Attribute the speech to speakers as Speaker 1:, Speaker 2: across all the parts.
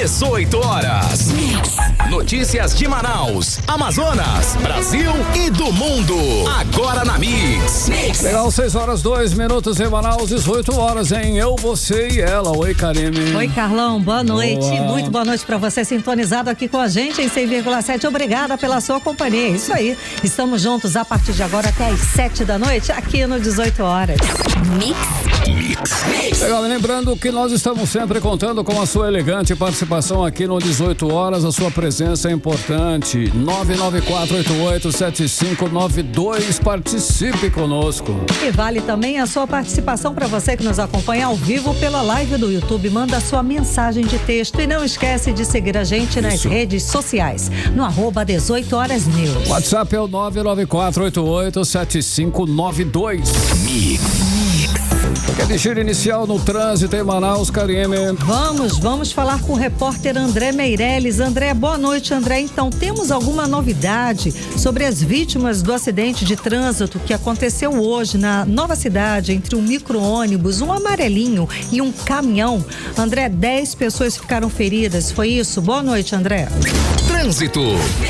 Speaker 1: 18 horas. Notícias de Manaus, Amazonas, Brasil e do mundo. Agora na Mix.
Speaker 2: Legal, 6 horas 2 minutos em Manaus, 18 horas em Eu, Você e Ela. Oi, Karine.
Speaker 3: Oi, Carlão, boa noite.
Speaker 2: Boa.
Speaker 3: Muito boa noite pra você sintonizado aqui com a gente em 100,7. Obrigada pela sua companhia. Isso aí. Estamos juntos a partir de agora até às 7 da noite aqui no 18 horas.
Speaker 1: Mix.
Speaker 2: Legal, e lembrando que nós estamos sempre contando com a sua elegante participação aqui no 18 horas. A sua presença é importante. 994887592. Participe conosco.
Speaker 3: E vale também a sua participação para você que nos acompanha ao vivo pela live do YouTube. Manda a sua mensagem de texto e não esquece de seguir a gente nas redes sociais, no @18horasnews.
Speaker 2: WhatsApp é o 994887592.
Speaker 1: Mix.
Speaker 2: Aquele giro inicial no trânsito em Manaus, Karine.
Speaker 3: Vamos falar com o repórter André Meirelles. André, boa noite, André. Então, temos alguma novidade sobre as vítimas do acidente de trânsito que aconteceu hoje na Nova Cidade, entre um micro-ônibus, um amarelinho e um caminhão? André, 10 pessoas ficaram feridas, foi isso? Boa noite, André.
Speaker 1: Trânsito.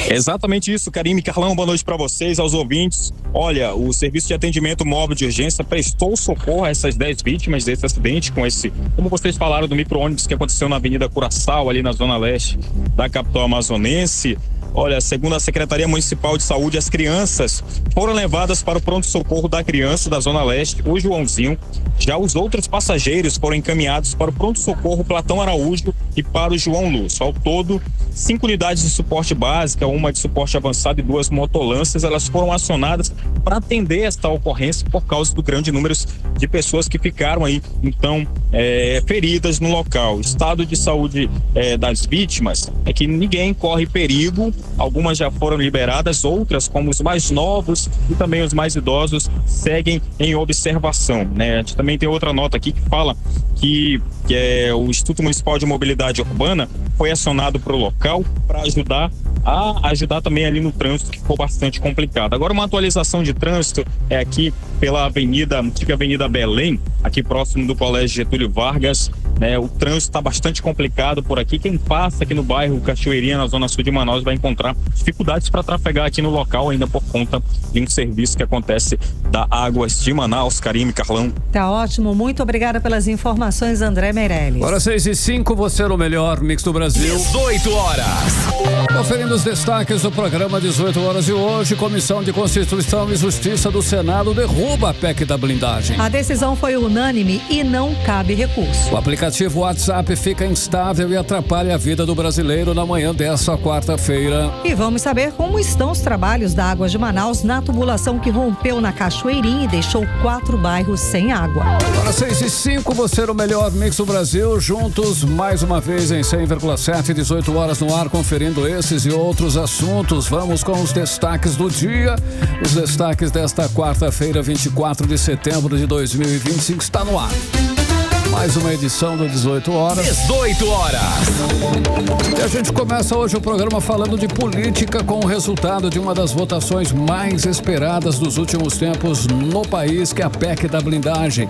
Speaker 4: Exatamente isso, Karine, Carlão, boa noite para vocês, aos ouvintes. Olha, o Serviço de Atendimento Móvel de Urgência prestou socorro a essas 10 vítimas desse acidente com esse, como vocês falaram, do micro-ônibus que aconteceu na Avenida Curaçao, ali na zona leste da capital amazonense. Olha, segundo a Secretaria Municipal de Saúde, as crianças foram levadas para o pronto-socorro da criança da Zona Leste, o Joãozinho. Já os outros passageiros foram encaminhados para o pronto-socorro Platão Araújo e para o João Lúcio. Ao todo, 5 unidades de suporte básica, uma de suporte avançado e 2 motolâncias, elas foram acionadas para atender esta ocorrência por causa do grande número de pessoas que ficaram aí, então, feridas no local. O estado de saúde das vítimas é que ninguém corre perigo. Algumas já foram liberadas, outras, como os mais novos e também os mais idosos, seguem em observação, né? A gente também tem outra nota aqui que fala que o Instituto Municipal de Mobilidade Urbana foi acionado para o local para ajudar também ali no trânsito, que ficou bastante complicado. Agora, uma atualização de trânsito é aqui pela antiga Avenida Belém, aqui próximo do Colégio Getúlio Vargas, né? O trânsito está bastante complicado por aqui. Quem passa aqui no bairro Cachoeirinha, na zona sul de Manaus, vai encontrar dificuldades para trafegar aqui no local, ainda por conta de um serviço que acontece da Águas de Manaus. Karine, Carlão.
Speaker 3: Tá ótimo, muito obrigada pelas informações, André Meirelles.
Speaker 2: Agora 6h05, você no melhor mix do Brasil.
Speaker 1: 18 horas.
Speaker 2: Conferindo os destaques do programa 18 horas de hoje, Comissão de Constituição e Justiça do Senado derruba a PEC da blindagem.
Speaker 3: A decisão foi unânime e não cabe recurso.
Speaker 2: O aplicativo WhatsApp fica instável e atrapalha a vida do brasileiro na manhã desta quarta-feira.
Speaker 3: E vamos saber como estão os trabalhos da Águas de Manaus na tubulação que rompeu na Cachoeirinha e deixou 4 bairros sem água.
Speaker 2: Agora 6h05, você no melhor mix do Brasil, juntos mais uma vez em 100,7, 18 horas no ar, conferindo esses e outros assuntos. Vamos com os destaques do dia. Os destaques desta quarta-feira, 24 de setembro de 2025, está no ar. Mais uma edição do 18 horas.
Speaker 1: 18 horas.
Speaker 2: E a gente começa hoje o programa falando de política com o resultado de uma das votações mais esperadas dos últimos tempos no país, que é a PEC da blindagem.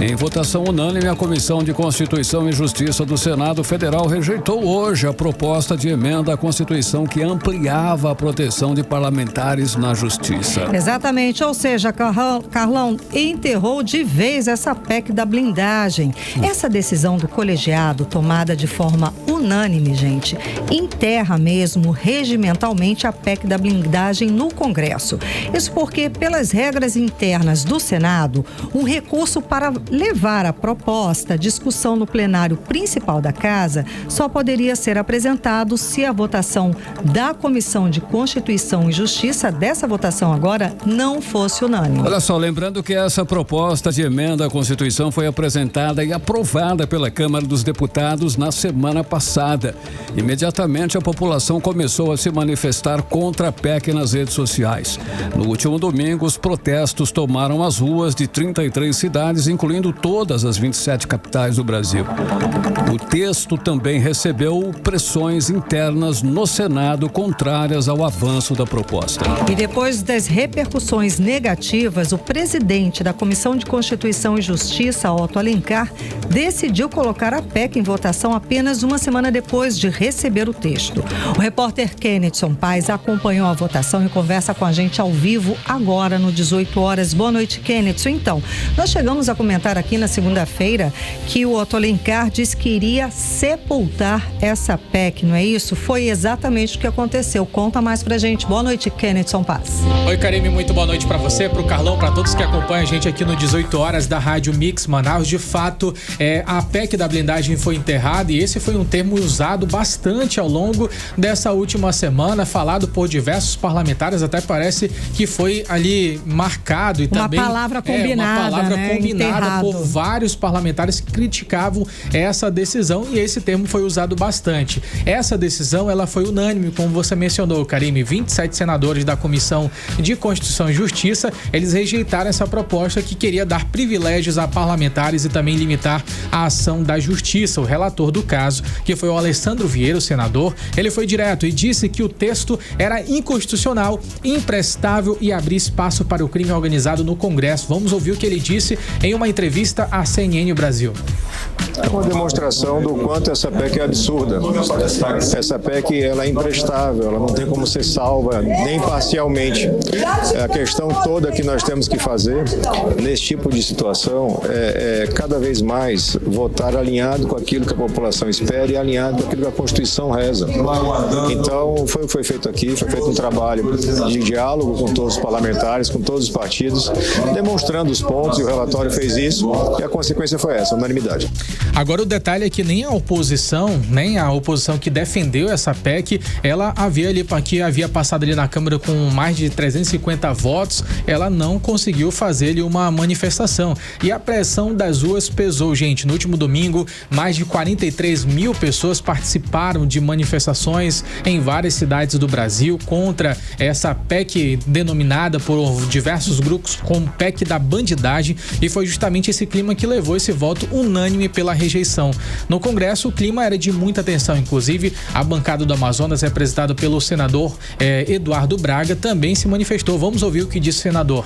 Speaker 2: Em votação unânime, a Comissão de Constituição e Justiça do Senado Federal rejeitou hoje a proposta de emenda à Constituição que ampliava a proteção de parlamentares na Justiça.
Speaker 3: Exatamente, ou seja, Carlão enterrou de vez essa PEC da blindagem. Essa decisão do colegiado, tomada de forma unânime, gente, enterra mesmo regimentalmente a PEC da blindagem no Congresso. Isso porque, pelas regras internas do Senado, um recurso para levar a proposta à discussão no plenário principal da Casa só poderia ser apresentado se a votação da Comissão de Constituição e Justiça, dessa votação agora, não fosse unânime.
Speaker 2: Olha só, lembrando que essa proposta de emenda à Constituição foi apresentada e aprovada pela Câmara dos Deputados na semana passada. Imediatamente a população começou a se manifestar contra a PEC nas redes sociais. No último domingo, os protestos tomaram as ruas de 33 cidades, incluindo todas as 27 capitais do Brasil. O texto também recebeu pressões internas no Senado contrárias ao avanço da proposta.
Speaker 3: E depois das repercussões negativas, o presidente da Comissão de Constituição e Justiça, Otto Alencar, decidiu colocar a PEC em votação apenas uma semana depois de receber o texto. O repórter Kennedson Paes acompanhou a votação e conversa com a gente ao vivo agora no 18 horas. Boa noite, Kennedson. Então, nós chegamos a comentar aqui na segunda-feira que o Otto Alencar disse que iria sepultar essa PEC, não é isso? Foi exatamente o que aconteceu. Conta mais pra gente. Boa noite, Kennedson Paes.
Speaker 5: Oi, Karime, muito boa noite pra você, pro Carlão, pra todos que acompanham a gente aqui no 18 horas da Rádio Mix Manaus. De fato, a PEC da blindagem foi enterrada e esse foi um termo usado bastante ao longo dessa última semana, falado por diversos parlamentares, até parece que foi ali marcado e também...
Speaker 3: Uma palavra combinada,
Speaker 5: enterrado por vários parlamentares que criticavam essa decisão e esse termo foi usado bastante. Essa decisão, ela foi unânime, como você mencionou, Karime, 27 senadores da Comissão de Constituição e Justiça, eles rejeitaram essa proposta que queria dar privilégios a parlamentares e também limitar a ação da Justiça. O relator do caso, que foi o Alessandro Vieira, o senador, ele foi direto e disse que o texto era inconstitucional, imprestável e abria espaço para o crime organizado no Congresso. Vamos ouvir o que ele disse em uma entrevista à CNN Brasil.
Speaker 6: É uma demonstração do quanto essa PEC é absurda. Essa PEC, ela é imprestável, ela não tem como ser salva nem parcialmente. A questão toda que nós temos que fazer nesse tipo de situação é cada vez mais votar alinhado com aquilo que a população espera e alinhado com aquilo que a Constituição reza. Então, foi o que foi feito aqui, foi feito um trabalho de diálogo com todos os parlamentares, com todos os partidos, demonstrando os pontos, e o relatório fez isso, e a consequência foi essa, unanimidade.
Speaker 5: Agora o detalhe é que nem a oposição que defendeu essa PEC, ela havia passado ali na Câmara com mais de 350 votos, ela não conseguiu fazer ali uma manifestação. E a pressão das ruas pesou, gente. No último domingo, mais de 43 mil pessoas participaram de manifestações em várias cidades do Brasil contra essa PEC denominada por diversos grupos como PEC da bandidagem, e foi justamente esse clima que levou esse voto unânime pela rejeição. No Congresso, o clima era de muita tensão, inclusive a bancada do Amazonas, representada pelo senador Eduardo Braga, também se manifestou. Vamos ouvir o que disse o senador.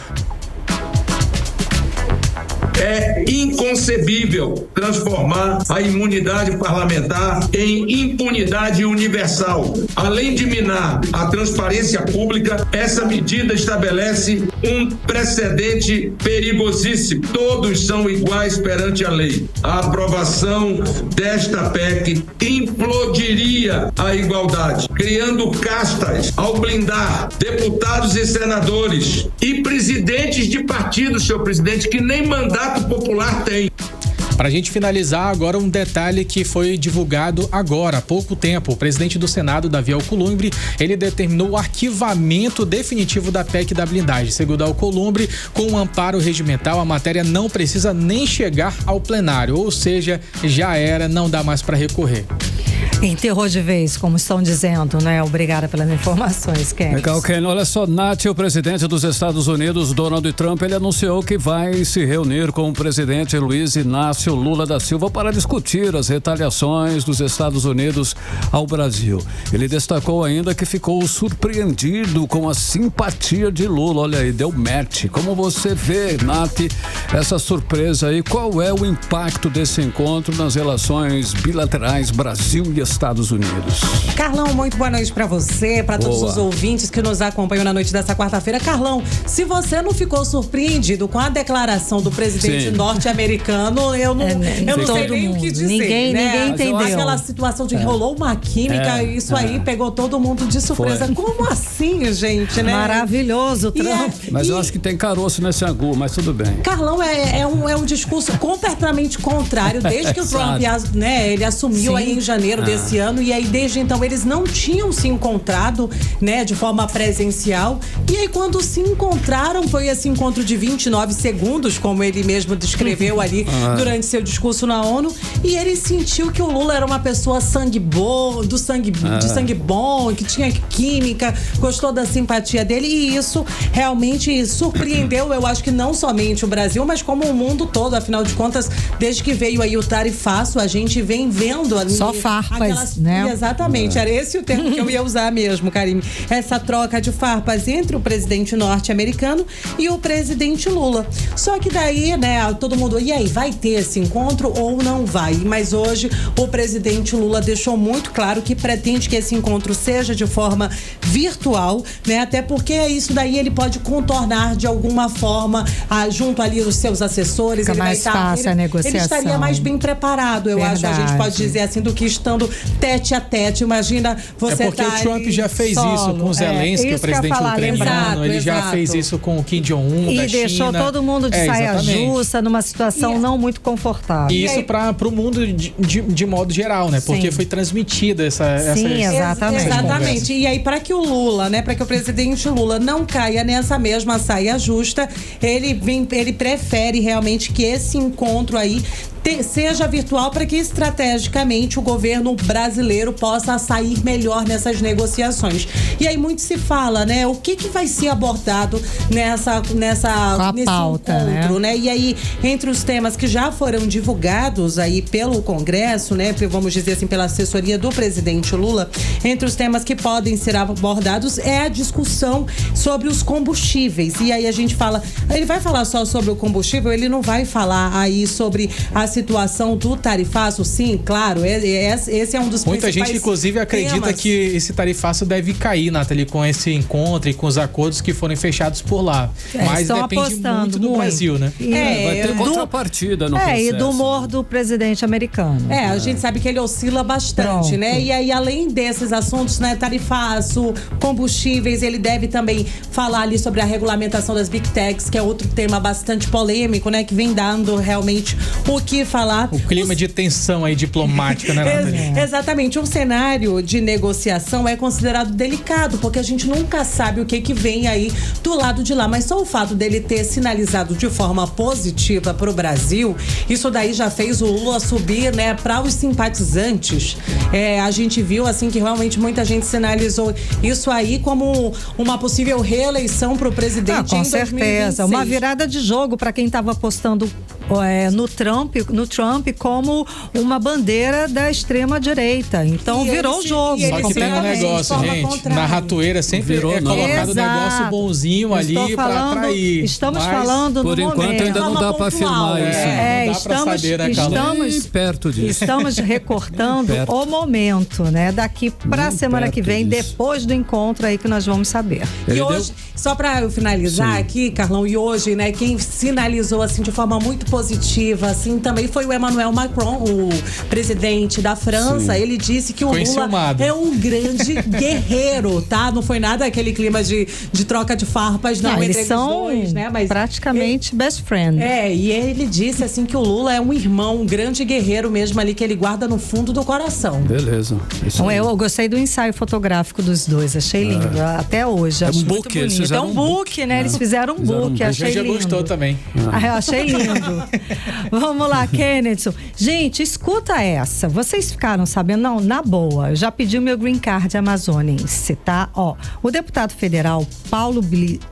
Speaker 7: É inconcebível transformar a imunidade parlamentar em impunidade universal. Além de minar a transparência pública, essa medida estabelece um precedente perigosíssimo. Todos são iguais perante a lei. A aprovação desta PEC implodiria a igualdade, criando castas ao blindar deputados e senadores e presidentes de partidos, senhor presidente, que nem mandato popular tem.
Speaker 5: Para a gente finalizar agora, um detalhe que foi divulgado agora, há pouco tempo. O presidente do Senado, Davi Alcolumbre, ele determinou o arquivamento definitivo da PEC da blindagem. Segundo Alcolumbre, com um amparo regimental, a matéria não precisa nem chegar ao plenário, ou seja, já era, não dá mais para recorrer.
Speaker 3: Enterrou de vez, como estão dizendo, né? Obrigada pelas informações, Ken.
Speaker 2: Legal, Ken. Olha só, Nath, o presidente dos Estados Unidos, Donald Trump, ele anunciou que vai se reunir com o presidente Luiz Inácio Lula da Silva para discutir as retaliações dos Estados Unidos ao Brasil. Ele destacou ainda que ficou surpreendido com a simpatia de Lula. Olha aí, deu match. Como você vê, Nath, essa surpresa aí? Qual é o impacto desse encontro nas relações bilaterais Brasil e Estados Unidos?
Speaker 8: Carlão, muito boa noite pra você, pra todos os ouvintes que nos acompanham na noite dessa quarta-feira. Carlão, se você não ficou surpreendido com a declaração do presidente norte-americano, eu não sei nem o que dizer.
Speaker 3: Ninguém entendeu.
Speaker 8: Aquela situação de rolou uma química, isso aí pegou todo mundo de surpresa.
Speaker 2: Foi.
Speaker 8: Como assim, gente, né?
Speaker 3: Maravilhoso, Trump.
Speaker 2: Mas eu acho que tem caroço nesse angu, mas tudo bem.
Speaker 8: Carlão, é um discurso completamente contrário, desde que o Trump ele assumiu aí em janeiro desse ano, e aí desde então eles não tinham se encontrado, né, de forma presencial, e aí quando se encontraram foi esse encontro de 29 segundos, como ele mesmo descreveu ali durante seu discurso na ONU, e ele sentiu que o Lula era uma pessoa de sangue bom, que tinha química, gostou da simpatia dele, e isso realmente surpreendeu, eu acho que não somente o Brasil, mas como o mundo todo, afinal de contas, desde que veio aí o tarifaço, a gente vem vendo ali
Speaker 3: só farpa. farpas, né?
Speaker 8: Exatamente, era esse o termo que eu ia usar mesmo, Karime. Essa troca de farpas entre o presidente norte-americano e o presidente Lula. Só que daí, né, todo mundo, e aí, vai ter esse encontro ou não vai? Mas hoje o presidente Lula deixou muito claro que pretende que esse encontro seja de forma virtual, né? Até porque isso daí ele pode contornar de alguma forma junto ali dos seus assessores.
Speaker 3: Fica mais fácil a negociação.
Speaker 8: Ele estaria mais bem preparado, eu acho, a gente pode dizer assim, do que estando tete a tete. Imagina você
Speaker 5: porque o Trump já fez isso com o Zelensky, o presidente ucraniano. Ele já fez isso com o Kim Jong-un da China.
Speaker 3: E deixou todo mundo de saia justa, numa situação não muito confortável.
Speaker 5: E isso para o mundo de modo geral, né? Porque foi transmitida essa
Speaker 8: exatamente. E aí, para que o Lula, né? Para que o presidente Lula não caia nessa mesma saia justa, ele prefere realmente que esse encontro aí seja virtual para que estrategicamente o governo brasileiro possa sair melhor nessas negociações. E aí muito se fala, né? O que vai ser abordado nesse
Speaker 3: pauta,
Speaker 8: encontro, né? E aí, entre os temas que já foram divulgados aí pelo Congresso, né? Vamos dizer assim, pela assessoria do presidente Lula, entre os temas que podem ser abordados é a discussão sobre os combustíveis. E aí a gente fala, ele vai falar só sobre o combustível, ele não vai falar aí sobre a situação do tarifaço, sim, claro, esse é um dos
Speaker 5: Muita gente, inclusive, acredita que esse tarifaço deve cair, Nathalie, com esse encontro e com os acordos que forem fechados por lá. Mas depende muito do Brasil, né?
Speaker 2: Vai ter contrapartida no processo.
Speaker 3: E do humor do presidente americano.
Speaker 8: A gente sabe que ele oscila bastante, né? E aí, além desses assuntos, né, tarifaço, combustíveis, ele deve também falar ali sobre a regulamentação das Big Techs, que é outro tema bastante polêmico, né? Que vem dando realmente o que falar.
Speaker 5: O clima de tensão aí diplomática, né, Nathalie?
Speaker 8: Exatamente. Um cenário de negociação é considerado delicado, porque a gente nunca sabe o que vem aí do lado de lá. Mas só o fato dele ter sinalizado de forma positiva para o Brasil, isso daí já fez o Lula subir, né, para os simpatizantes. A gente viu, assim, que realmente muita gente sinalizou isso aí como uma possível reeleição para o presidente
Speaker 3: com
Speaker 8: em
Speaker 3: certeza.
Speaker 8: 2026.
Speaker 3: Uma virada de jogo para quem estava apostando no Trump como uma bandeira da extrema direita. Então virou o jogo.
Speaker 5: Só que tem um negócio, gente. Na ratoeira sempre colocado um negócio bonzinho ali para atrair.
Speaker 3: Estamos falando
Speaker 2: por
Speaker 3: no
Speaker 2: enquanto
Speaker 3: momento.
Speaker 2: Ainda não dá para afirmar isso.
Speaker 5: Não dá para saber, né, Carla?
Speaker 2: Estamos perto disso.
Speaker 3: Estamos recortando o momento, né? Daqui para a semana que vem, depois do encontro aí que nós vamos saber.
Speaker 8: E hoje, só para eu finalizar aqui, Carlão, e hoje, né, quem sinalizou assim de forma muito positiva, assim, também foi o Emmanuel Macron, o presidente da França. Ele disse que o Lula é um grande guerreiro, tá? Não foi nada aquele clima de troca de farpas, não,
Speaker 3: eles são
Speaker 8: dois, né? Mas
Speaker 3: praticamente best friend.
Speaker 8: E ele disse assim que o Lula é um irmão, um grande guerreiro mesmo ali, que ele guarda no fundo do coração.
Speaker 2: Beleza.
Speaker 3: Então, eu gostei do ensaio fotográfico dos dois, achei lindo. Até hoje, acho muito bonito. É um book, né? Eles fizeram um book, achei lindo.
Speaker 5: Já gostou também.
Speaker 3: Eu achei lindo. Vamos lá, Kennedy. Gente, escuta essa. Vocês ficaram sabendo? Não, na boa. Eu já pedi o meu green card amazonense, tá? O deputado federal Paulo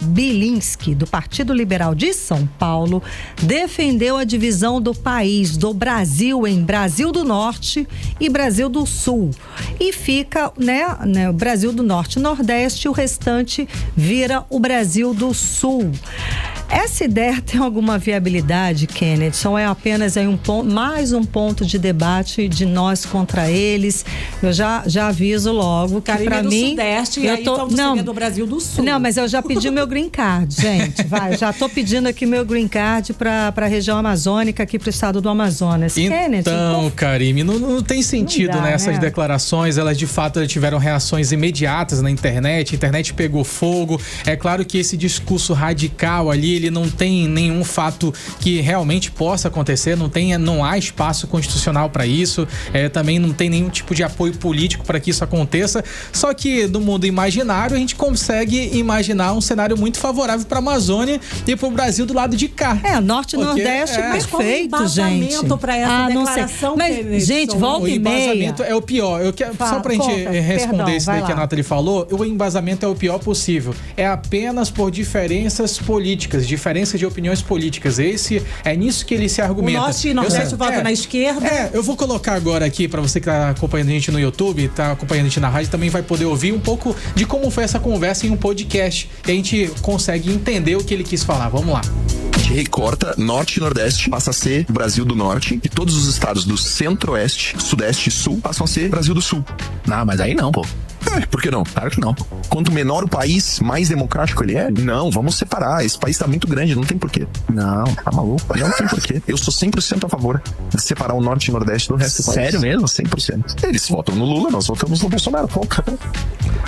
Speaker 3: Bilinski, do Partido Liberal de São Paulo, defendeu a divisão do país, do Brasil, em Brasil do Norte e Brasil do Sul. E fica, né, o Brasil do Norte e Nordeste, e o restante vira o Brasil do Sul. Essa ideia tem alguma viabilidade, Kennedy? Ou é apenas aí mais um ponto de debate de nós contra eles? Eu já aviso logo que para mim...
Speaker 8: Sudeste, e aí estamos do Brasil do Sul.
Speaker 3: Não, mas eu já pedi o meu green card, gente. Já tô pedindo aqui meu green card para a região amazônica, aqui para o estado do Amazonas.
Speaker 5: Então, Karime, não tem sentido, né? Essas declarações, elas de fato tiveram reações imediatas na internet. A internet pegou fogo. É claro que esse discurso radical ali, ele não tem nenhum fato que realmente possa acontecer, não há espaço constitucional para isso, também não tem nenhum tipo de apoio político para que isso aconteça. Só que no mundo imaginário a gente consegue imaginar um cenário muito favorável para a Amazônia e para o Brasil do lado de cá.
Speaker 3: Norte e Nordeste, perfeito, gente.
Speaker 8: Para essa declaração,
Speaker 3: mas, gente, volta e meia.
Speaker 5: O embasamento é o pior. Só pra gente responder isso daí que a Nathalie falou, o embasamento é o pior possível. É apenas por diferenças políticas, diferença de opiniões políticas. É nisso que ele se argumenta.
Speaker 8: O Norte e Nordeste vota na esquerda.
Speaker 5: Eu vou colocar agora aqui para você que tá acompanhando a gente no YouTube, tá acompanhando a gente na rádio, também vai poder ouvir um pouco de como foi essa conversa em um podcast. E a gente consegue entender o que ele quis falar. Vamos lá.
Speaker 9: Recorta Norte e Nordeste, passa a ser Brasil do Norte, e todos os estados do Centro-Oeste, Sudeste e Sul passam a ser Brasil do Sul.
Speaker 10: Não, mas aí não, pô.
Speaker 9: Por que não?
Speaker 10: Claro que não.
Speaker 9: Quanto menor o país, mais democrático ele é? Não, vamos separar. Esse país tá muito grande, não tem porquê.
Speaker 10: Não, tá maluco.
Speaker 9: Não tem porquê. Eu sou 100% a favor de separar o Norte e o Nordeste do resto do país.
Speaker 10: Sério mesmo?
Speaker 9: 100%. Eles votam no Lula, nós votamos no Bolsonaro.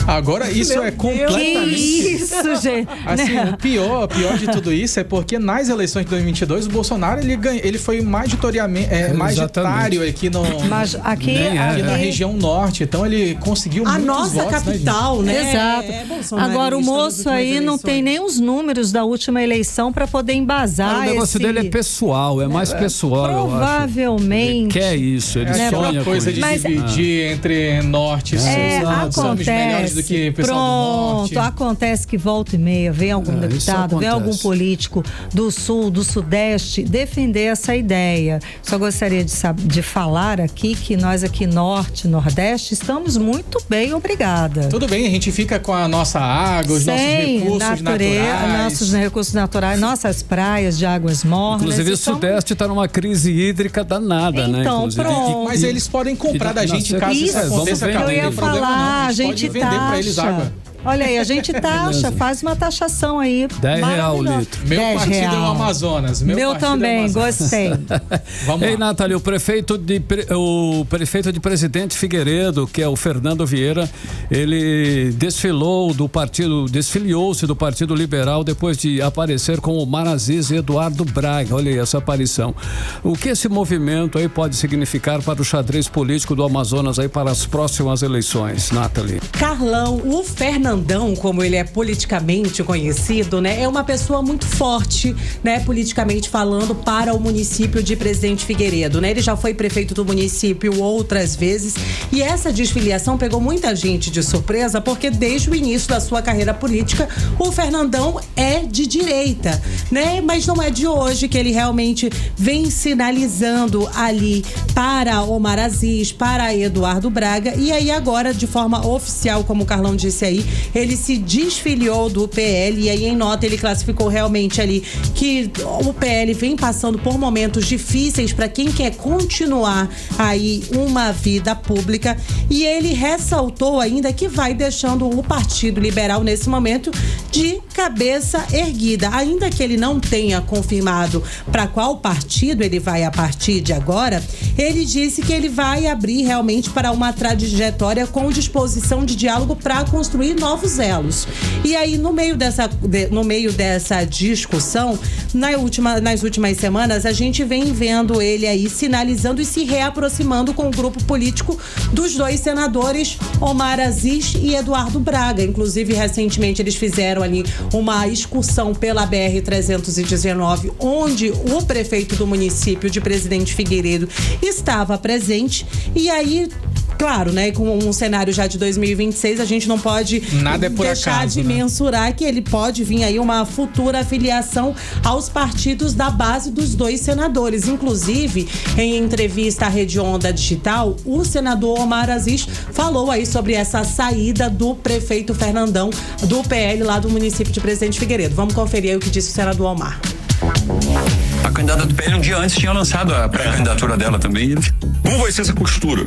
Speaker 5: Agora, isso é completamente...
Speaker 3: Que isso, gente.
Speaker 5: Assim, o pior de tudo isso é porque nas eleições de 2022, o Bolsonaro, ele foi majoritário aqui no...
Speaker 3: Mas aqui
Speaker 5: na região norte, então ele conseguiu muitos votos.
Speaker 8: A nossa capital, né?
Speaker 3: Exato. Agora, o moço aí não tem nem os números da última eleição para poder embasar.
Speaker 2: O negócio dele é pessoal, é mais pessoal,
Speaker 3: provavelmente.
Speaker 2: Eu acho. Ele quer isso, ele sonha
Speaker 5: coisa de dividir entre norte e sul. Somos melhores do que o pessoal do norte.
Speaker 3: Acontece que volta e meia vem algum deputado, vem algum político do sul, do sudeste defender essa ideia. Só gostaria de falar aqui que nós aqui norte, nordeste, estamos muito bem, obrigada.
Speaker 5: Tudo bem, a gente fica com a nossa água, os nossos recursos naturais.
Speaker 3: Nossos recursos naturais, nossas praias de águas mornas.
Speaker 2: Inclusive o sudeste está numa crise hídrica danada, né?
Speaker 3: Então, pronto.
Speaker 5: Mas eles podem comprar da gente caso isso aconteça.
Speaker 3: Que eu ia falar, a gente taxa. Olha aí, a gente taxa, faz uma taxação aí.
Speaker 2: R$10 o litro.
Speaker 5: Meu partido é o Amazonas.
Speaker 3: Meu também, gostei.
Speaker 2: Vamos lá. Nathalie, o prefeito de Presidente Figueiredo, que é o Fernando Vieira, ele desfiliou-se do Partido Liberal depois de aparecer com o Omar Aziz e Eduardo Braga. Olha aí essa aparição. O que esse movimento aí pode significar para o xadrez político do Amazonas aí para as próximas eleições, Nathalie?
Speaker 8: Carlão, o Fernandão, como ele é politicamente conhecido, né, é uma pessoa muito forte, né, politicamente falando, para o município de Presidente Figueiredo, né? Ele já foi prefeito do município outras vezes e essa desfiliação pegou muita gente de surpresa porque desde o início da sua carreira política, o Fernandão é de direita, né? Mas não é de hoje que ele realmente vem sinalizando ali para Omar Aziz, para Eduardo Braga, e aí agora, de forma oficial, como o Carlão disse aí, ele se desfiliou do PL e aí em nota ele classificou realmente ali que o PL vem passando por momentos difíceis para quem quer continuar aí uma vida pública, e ele ressaltou ainda que vai deixando o Partido Liberal nesse momento de cabeça erguida, ainda que ele não tenha confirmado para qual partido ele vai a partir de agora. Ele disse que ele vai abrir realmente para uma trajetória com disposição de diálogo para construir novos elos. E aí, no meio dessa discussão, nas últimas semanas, a gente vem vendo ele aí sinalizando e se reaproximando com o grupo político dos dois senadores, Omar Aziz e Eduardo Braga. Inclusive, recentemente, eles fizeram ali uma excursão pela BR-319, onde o prefeito do município de Presidente Figueiredo estava presente. E aí, claro, né, com um cenário já de 2026, a gente não pode deixar de mensurar que ele pode vir aí uma futura filiação aos partidos da base dos dois senadores. Inclusive, em entrevista à Rede Onda Digital, o senador Omar Aziz falou aí sobre essa saída do prefeito Fernandão do PL lá do município de Presidente Figueiredo. Vamos conferir aí o que disse o senador Omar.
Speaker 11: A candidata do PL um dia antes tinha lançado a pré-candidatura dela também. Como vai ser essa postura?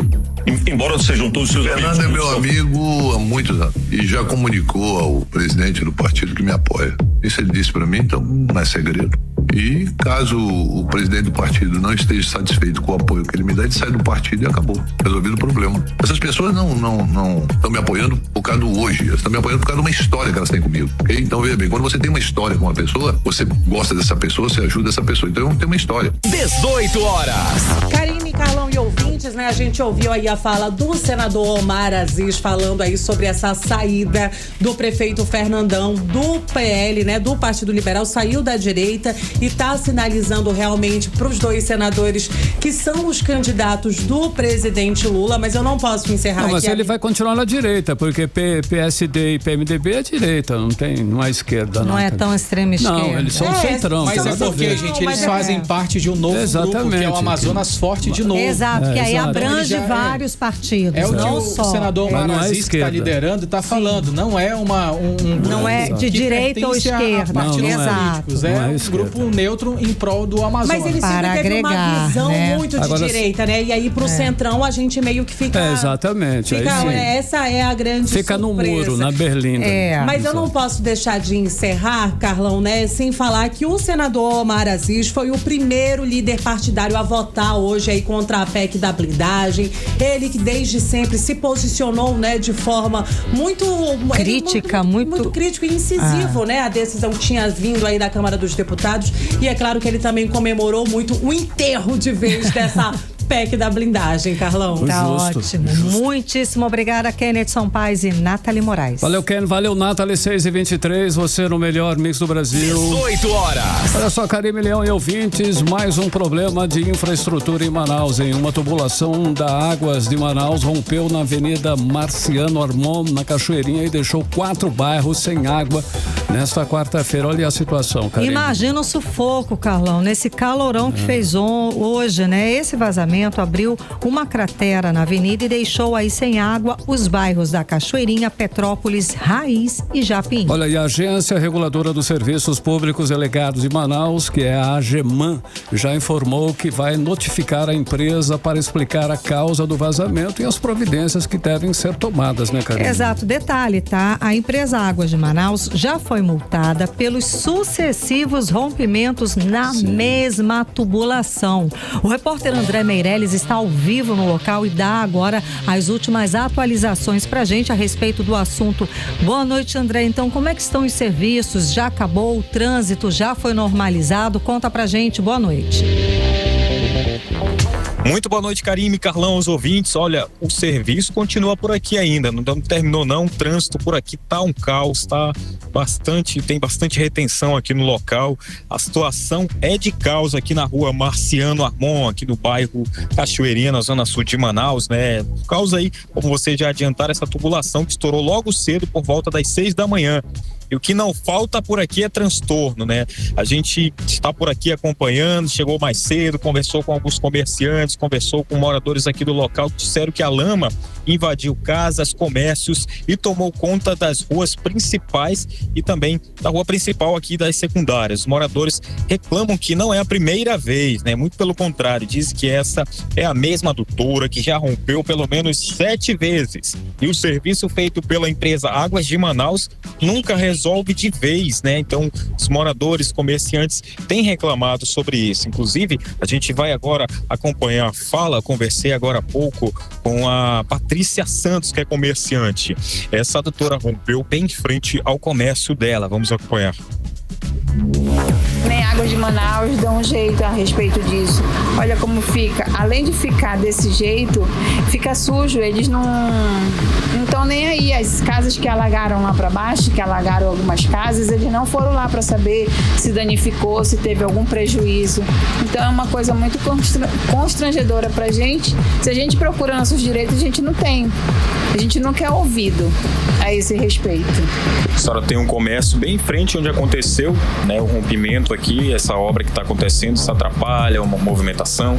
Speaker 11: Embora sejam todos seus amigos.
Speaker 12: Fernando é meu amigo há muitos anos e já comunicou ao presidente do partido que me apoia. Isso ele disse para mim, então não é segredo. E caso o presidente do partido não esteja satisfeito com o apoio que ele me dá, ele sai do partido e acabou. Resolvido o problema. Essas pessoas não estão me apoiando por causa do hoje. Elas estão me apoiando por causa de uma história que elas têm comigo. Okay? Então, veja bem, quando você tem uma história com uma pessoa, você gosta dessa pessoa, você ajuda essa pessoa. Então, eu tenho uma história.
Speaker 1: 18 horas.
Speaker 8: Karine, Carlão e ouvintes, Antes, né, a gente ouviu aí a fala do senador Omar Aziz falando aí sobre essa saída do prefeito Fernandão do PL, né, do Partido Liberal, saiu da direita e tá sinalizando realmente para os dois senadores que são os candidatos do presidente Lula, mas eu não posso encerrar aqui.
Speaker 2: Mas ele vai continuar na direita, porque PSD e PMDB é direita, não é esquerda.
Speaker 3: Não é tão extrema esquerda.
Speaker 2: Não, eles são centrão.
Speaker 5: Mas é porque, gente, eles fazem parte de um novo grupo, que é o Amazonas Forte de novo.
Speaker 3: Exato, que aí abrange vários partidos.
Speaker 5: É o que
Speaker 3: não
Speaker 5: o
Speaker 3: só.
Speaker 5: senador Omar Aziz que está liderando e está falando. Não é um
Speaker 3: não é de direita ou esquerda.
Speaker 5: Partidos
Speaker 3: Exato.
Speaker 5: políticos. É um grupo neutro em prol do Amazonas.
Speaker 8: Mas ele sempre teve uma visão muito de direita, né? E aí pro centrão a gente meio que fica...
Speaker 2: exatamente.
Speaker 8: Essa é a grande
Speaker 2: fica
Speaker 8: surpresa.
Speaker 2: No muro, na Berlinda.
Speaker 8: Mas eu não posso deixar de encerrar, Carlão, né? Sem falar que o senador Omar Aziz foi o primeiro líder partidário a votar hoje aí contra a PEC da blindagem. Ele que desde sempre se posicionou, né, de forma muito crítica, muito crítico e incisivo, né? A decisão que tinha vindo aí da Câmara dos Deputados. E é claro que ele também comemorou muito o enterro de vez dessa PEC da blindagem, Carlão.
Speaker 3: Tá ótimo. Muitíssimo obrigada, Kenneth Sampaio e Nathalie Moraes.
Speaker 2: Valeu, Ken. Valeu, Nathalie. 6h23. Você no melhor mix do Brasil.
Speaker 1: 18 horas.
Speaker 2: Olha só, Karime Leão e ouvintes, mais um problema de infraestrutura em Manaus, em uma tubulação da Águas de Manaus rompeu na Avenida Marciano Armon, na Cachoeirinha, e deixou 4 bairros sem água nesta quarta-feira. Olha a situação, Karime.
Speaker 3: Imagina o sufoco, Carlão, nesse calorão que fez hoje, né? Esse vazamento abriu uma cratera na avenida e deixou aí sem água os bairros da Cachoeirinha, Petrópolis, Raiz e Japim.
Speaker 2: Olha, e a Agência Reguladora dos Serviços Públicos Delegados de Manaus, que é a AGEMAN, já informou que vai notificar a empresa para explicar a causa do vazamento e as providências que devem ser tomadas, né, Karine?
Speaker 3: Exato. Detalhe, tá? A empresa Águas de Manaus já foi multada pelos sucessivos rompimentos na mesma tubulação. O repórter André Meirelles está ao vivo no local e dá agora as últimas atualizações pra gente a respeito do assunto. Boa noite, André. Então, como é que estão os serviços? Já acabou? O trânsito já foi normalizado? Conta pra gente. Boa noite.
Speaker 4: Muito boa noite, Karime, Carlão, os ouvintes. Olha, o serviço continua por aqui ainda, não terminou não, o trânsito por aqui tá um caos, tem bastante retenção aqui no local. A situação é de caos aqui na rua Marciano Armon, aqui no bairro Cachoeirinha, na zona sul de Manaus, né? Por causa aí, como vocês já adiantaram, essa tubulação que estourou logo cedo por volta das 6 da manhã. E o que não falta por aqui é transtorno, né? A gente está por aqui acompanhando, chegou mais cedo, conversou com alguns comerciantes, conversou com moradores aqui do local que disseram que a lama invadiu casas, comércios e tomou conta das ruas principais e também da rua principal aqui das secundárias. Os moradores reclamam que não é a primeira vez, né? Muito pelo contrário, dizem que essa é a mesma adutora que já rompeu pelo menos 7 vezes. E o serviço feito pela empresa Águas de Manaus nunca resolve de vez, né? Então, os moradores, comerciantes têm reclamado sobre isso. Inclusive, a gente vai agora acompanhar a fala, conversei agora há pouco com a Patrícia Santos, que é comerciante. Essa adutora rompeu bem em frente ao comércio dela. Vamos acompanhar.
Speaker 13: Nem Águas de Manaus dão um jeito a respeito disso. Olha como fica. Além de ficar desse jeito, fica sujo. Eles não estão nem aí. As casas que alagaram lá para baixo, que alagaram algumas casas, eles não foram lá para saber se danificou, se teve algum prejuízo. Então é uma coisa muito constrangedora pra gente. Se a gente procura nossos direitos, a gente não tem. A gente nunca é ouvido a esse respeito.
Speaker 4: A senhora tem um comércio bem em frente onde aconteceu, né, o rompimento aqui, essa obra que está acontecendo, isso atrapalha uma movimentação?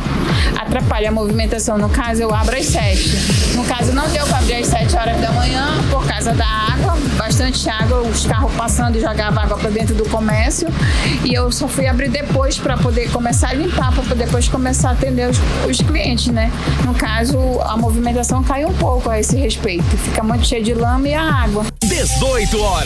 Speaker 13: Atrapalha a movimentação. No caso, eu abro às 7. No caso, não deu para abrir às 7 horas da manhã por causa da água, bastante água, os carros passando e jogavam água para dentro do comércio. E eu só fui abrir depois para poder começar a limpar, para depois começar a atender os clientes, né? No caso, a movimentação cai um pouco a esse respeito. Fica muito cheio de lama e a água.
Speaker 1: 18 horas.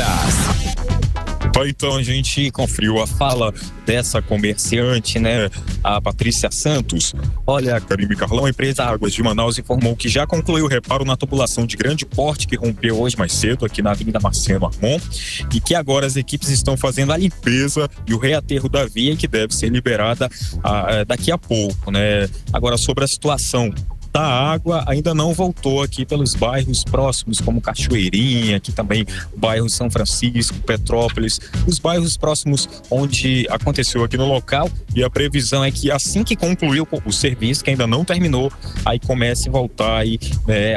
Speaker 4: Então a gente conferiu a fala dessa comerciante, né, a Patrícia Santos. Olha, Karime Carlão, a empresa Águas de Manaus informou que já concluiu o reparo na tubulação de grande porte que rompeu hoje mais cedo aqui na Avenida Marciano Armon e que agora as equipes estão fazendo a limpeza e o reaterro da via que deve ser liberada daqui a pouco, né? Agora, sobre a situação da água ainda não voltou aqui pelos bairros próximos, como Cachoeirinha, aqui também o bairro São Francisco, Petrópolis, os bairros próximos onde aconteceu aqui no local, e a previsão é que assim que concluir o serviço, que ainda não terminou, aí comece a voltar aí,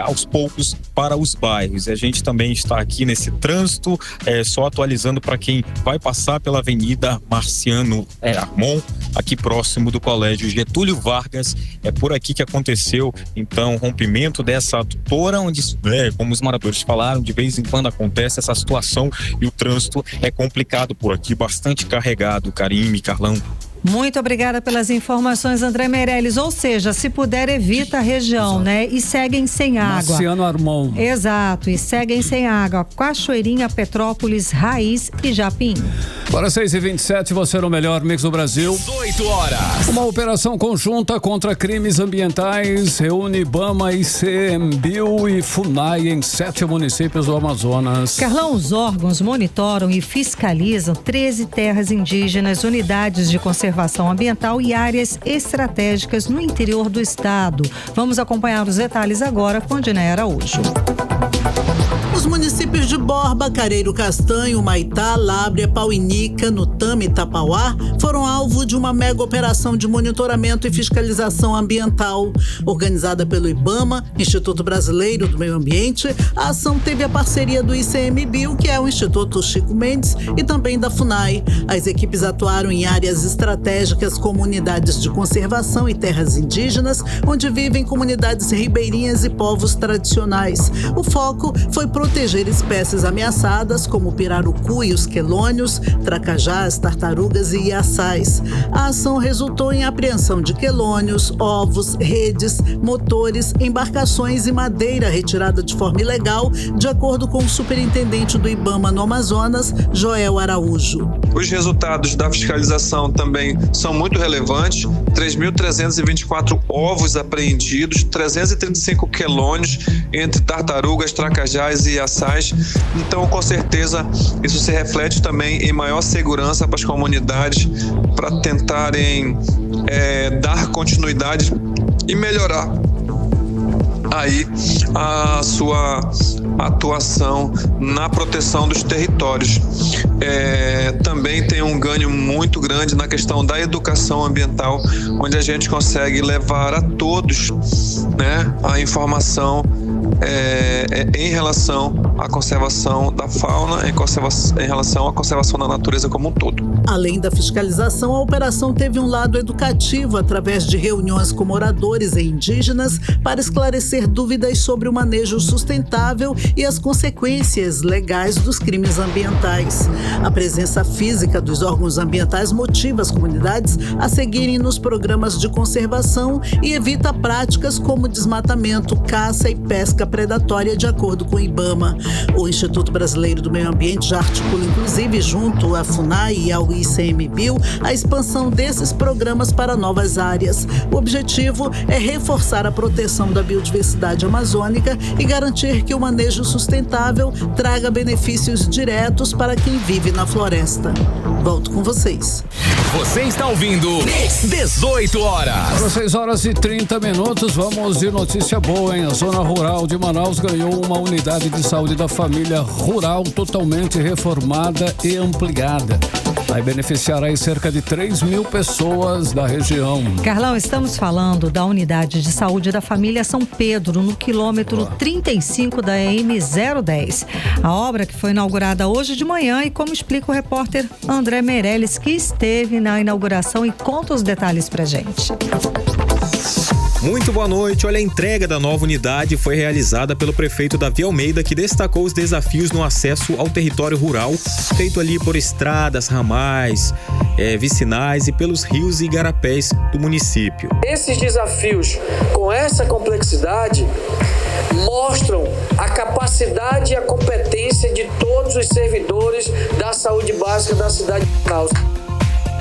Speaker 4: aos poucos para os bairros. A gente também está aqui nesse trânsito, só atualizando para quem vai passar pela Avenida Marciano Armon, aqui próximo do Colégio Getúlio Vargas. É por aqui que aconteceu então o rompimento dessa adutora, onde, como os moradores falaram, de vez em quando acontece essa situação e o trânsito é complicado por aqui, bastante carregado. Karime, Carlão.
Speaker 3: Muito obrigada pelas informações, André Meirelles. Ou seja, se puder, evita a região, né? E seguem sem água.
Speaker 2: Marciano Armon.
Speaker 3: Exato, e seguem sem água. Cachoeirinha, Petrópolis, Raiz e Japim.
Speaker 2: Para 6h27, você no melhor mix do Brasil.
Speaker 1: 18 horas.
Speaker 2: Uma operação conjunta contra crimes ambientais reúne IBAMA, ICMBio e FUNAI em 7 municípios do Amazonas.
Speaker 3: Carlão, os órgãos monitoram e fiscalizam 13 terras indígenas, unidades de conservação ambiental e áreas estratégicas no interior do estado. Vamos acompanhar os detalhes agora com Diné Araújo.
Speaker 14: Os municípios de Borba, Careiro Castanho, Maitá, Lábrea, Pauinica, Nutama e Tapauá foram alvo de uma mega operação de monitoramento e fiscalização ambiental. Organizada pelo IBAMA, Instituto Brasileiro do Meio Ambiente, a ação teve a parceria do ICMBio, que é o Instituto Chico Mendes, e também da FUNAI. As equipes atuaram em áreas estratégicas como unidades de conservação e terras indígenas, onde vivem comunidades ribeirinhas e povos tradicionais. O foco foi proteger espécies ameaçadas como o pirarucu e os quelônios, tracajás, tartarugas e iaçás. A ação resultou em apreensão de quelônios, ovos, redes, motores, embarcações e madeira retirada de forma ilegal, de acordo com o superintendente do IBAMA no Amazonas, Joel Araújo.
Speaker 15: Os resultados da fiscalização também são muito relevantes. 3.324 ovos apreendidos, 335 quelônios entre tartarugas, tracajás e iaçás. Então, com certeza, isso se reflete também em maior segurança para as comunidades, para tentarem dar continuidade e melhorar aí a sua atuação na proteção dos territórios. Também tem um ganho muito grande na questão da educação ambiental, onde a gente consegue levar a todos, né, a informação em relação à conservação da fauna, em relação à conservação da natureza como um todo.
Speaker 14: Além da fiscalização, a operação teve um lado educativo através de reuniões com moradores e indígenas para esclarecer dúvidas sobre o manejo sustentável e as consequências legais dos crimes ambientais. A presença física dos órgãos ambientais motiva as comunidades a seguirem nos programas de conservação e evita práticas como desmatamento, caça e pesca predatória, de acordo com o IBAMA. O Instituto Brasileiro do Meio Ambiente já articula, inclusive, junto à FUNAI e ao ICMBio, a expansão desses programas para novas áreas. O objetivo é reforçar a proteção da biodiversidade amazônica e garantir que o manejo sustentável traga benefícios diretos para quem vive na floresta. Volto com vocês.
Speaker 1: Você está ouvindo 18 horas.
Speaker 2: Às 6h30, vamos de notícia boa, hein? A zona rural de Manaus ganhou uma unidade de saúde da família rural totalmente reformada e ampliada. Vai beneficiar aí cerca de 3.000 pessoas da região.
Speaker 3: Carlão, estamos falando da unidade de saúde da família São Pedro, no quilômetro 35 da M010. A obra que foi inaugurada hoje de manhã, e como explica o repórter André Meirelles, que esteve na inauguração, e conta os detalhes pra gente.
Speaker 16: Muito boa noite. Olha, a entrega da nova unidade foi realizada pelo prefeito Davi Almeida, que destacou os desafios no acesso ao território rural, feito ali por estradas, ramais, vicinais e pelos rios e igarapés do município.
Speaker 17: Esses desafios, com essa complexidade, mostram a capacidade e a competência de todos os servidores da saúde básica da cidade de Manaus.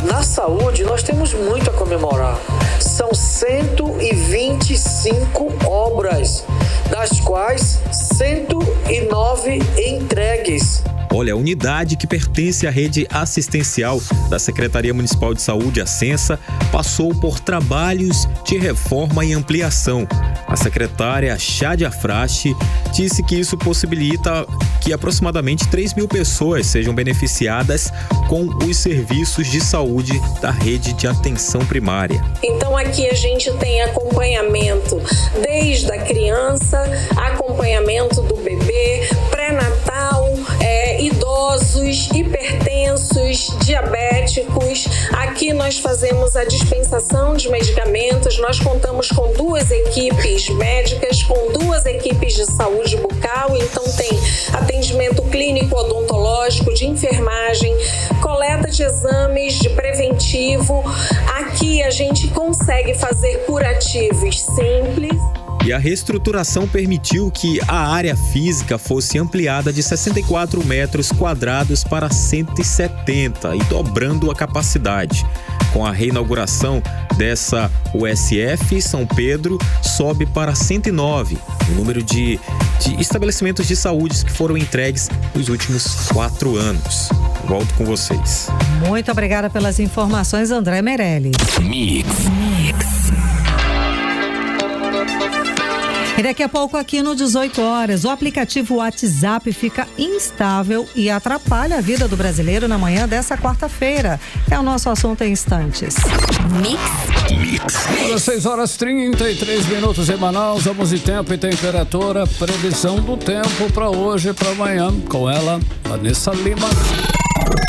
Speaker 17: Na saúde, nós temos muito a comemorar. São 125 obras, das quais 109 entregues.
Speaker 16: Olha, a unidade, que pertence à rede assistencial da Secretaria Municipal de Saúde, a Censa, passou por trabalhos de reforma e ampliação. A secretária Shadia Frache disse que isso possibilita que aproximadamente 3 mil pessoas sejam beneficiadas com os serviços de saúde da rede de atenção primária.
Speaker 18: Então aqui a gente tem acompanhamento desde a criança, acompanhamento do bebê, pré-natal, idosos, hipertensos, diabéticos. Aqui nós fazemos a dispensação de medicamentos, nós contamos com 2 equipes médicas, com 2 equipes de saúde bucal, então tem atendimento clínico odontológico, de enfermagem, coleta de exames de preventivo. Aqui a gente consegue fazer curativos simples.
Speaker 16: E a reestruturação permitiu que a área física fosse ampliada de 64 metros quadrados para 170 e dobrando a capacidade. Com a reinauguração dessa USF, São Pedro sobe para 109, o número de estabelecimentos de saúde que foram entregues nos últimos 4 anos. Volto com vocês.
Speaker 3: Muito obrigada pelas informações, André Meirelles.
Speaker 1: Mix.
Speaker 3: E daqui a pouco aqui no 18 horas, o aplicativo WhatsApp fica instável e atrapalha a vida do brasileiro na manhã dessa quarta-feira. É o nosso assunto em instantes.
Speaker 2: Às 6h33 em Manaus, vamos de tempo e temperatura, previsão do tempo para hoje e para amanhã. Com ela, Vanessa Lima.